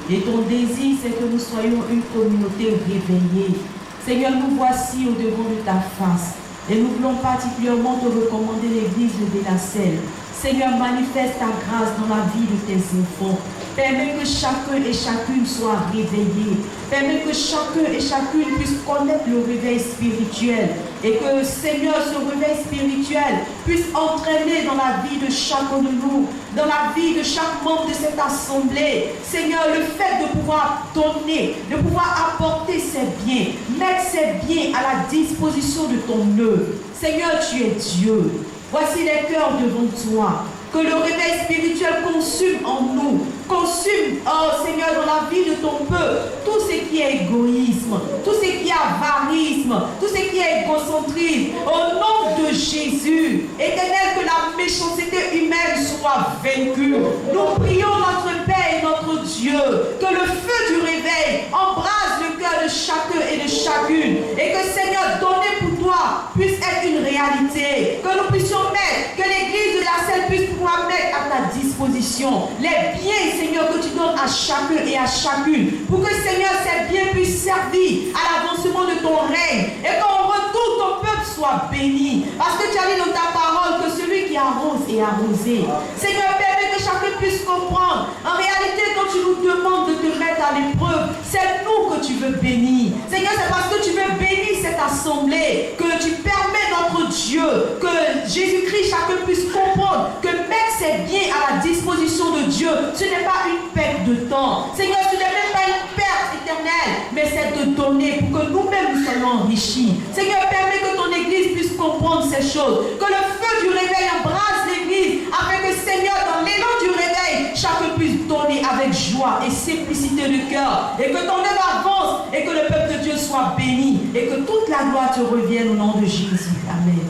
Et ton désir, c'est que nous soyons une communauté réveillée. Seigneur, nous voici au devant de ta face. Et nous voulons particulièrement te recommander l'église de Bénacelle. Seigneur, manifeste ta grâce dans la vie de tes enfants. Permets que chacun et chacune soit réveillé. Permets que chacun et chacune puisse connaître le réveil spirituel. Et que, Seigneur, ce réveil spirituel puisse entraîner dans la vie de chacun de nous, dans la vie de chaque membre de cette assemblée. Seigneur, le fait de pouvoir donner, de pouvoir apporter ses biens, mettre ses biens à la disposition de ton œuvre. Seigneur, tu es Dieu. Voici les cœurs devant toi. Que le réveil spirituel consume en nous, consume, oh Seigneur, dans la vie de ton peuple, tout ce qui est égoïsme, tout ce qui est avarisme, tout ce qui est égocentrisme. Au nom de Jésus, Éternel, que la méchanceté humaine soit vaincue. Nous prions notre Père et notre Dieu, que le feu du réveil embrase le cœur de chacun et de chacune, et que Seigneur, donner pour toi puisse être une réalité, que nous puissions mettre, que l'église de la Selle puisse pouvoir mettre à ta disposition les biens, Seigneur, que tu donnes à chacun et à chacune, pour que, Seigneur, ces biens puissent servir à l'avancement de ton règne, et qu'en retour, ton peuple soit béni, parce que tu as dit dans ta parole que celui qui arrose est arrosé. Seigneur, permets que chacun puisse comprendre, en réalité, quand tu nous demandes de te mettre à l'épreuve, c'est nous que tu veux bénir. Seigneur, c'est parce que tu veux bénir cette assemblée, que tu permets, notre Dieu, que Jésus-Christ, chacun puisse comprendre que mettre ses biens à la disposition de Dieu, ce n'est pas une perte de temps. Seigneur, ce n'est même pas une perte éternelle, mais c'est de donner pour que nous-mêmes nous soyons enrichis. Seigneur, permets que ton Église puisse comprendre ces choses, que le feu du réveil embrase l'Église, afin que, Seigneur, dans l'élan du réveil, chacun puisse donner avec joie et simplicité de cœur, et que ton œuvre avance, et que le peuple de Dieu soit béni, et que toute la gloire te revienne au nom de Jésus. Amen.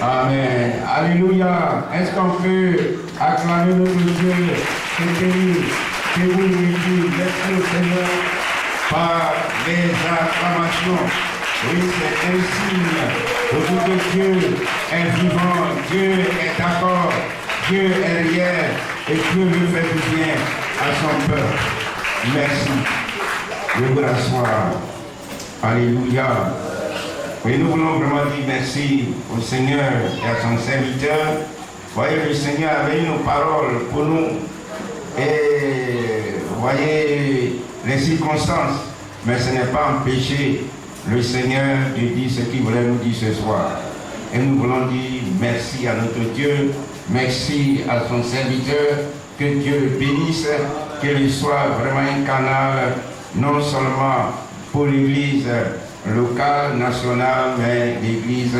Amen. Alléluia. Est-ce qu'on peut acclamer notre Dieu? C'est béni. Que vous lui merci au Seigneur par les acclamations. Oui, c'est un signe de vous que Dieu est vivant, Dieu est d'accord, Dieu est réel et Dieu veut faire du bien à son peuple. Merci. Je vous rasseoir. Alléluia. Et nous voulons vraiment dire merci au Seigneur et à son serviteur. Voyez, le Seigneur avait une parole pour nous. Et voyez les circonstances. Mais ce n'est pas empêché le Seigneur de dire ce qu'il voulait nous dire ce soir. Et nous voulons dire merci à notre Dieu. Merci à son serviteur. Que Dieu le bénisse. Qu'il soit vraiment un canal, non seulement pour l'Église locale, nationale, mais l'Église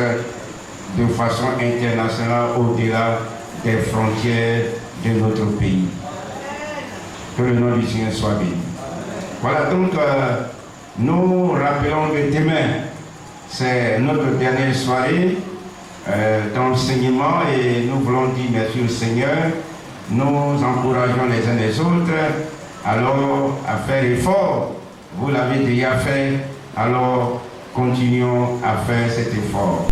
de façon internationale au-delà des frontières de notre pays. Que le nom du Seigneur soit béni. Voilà donc, nous rappelons que demain, c'est notre dernière soirée d'enseignement et nous voulons dire merci au Seigneur. Nous encourageons les uns les autres alors à faire effort. Vous l'avez déjà fait, alors continuons à faire cet effort.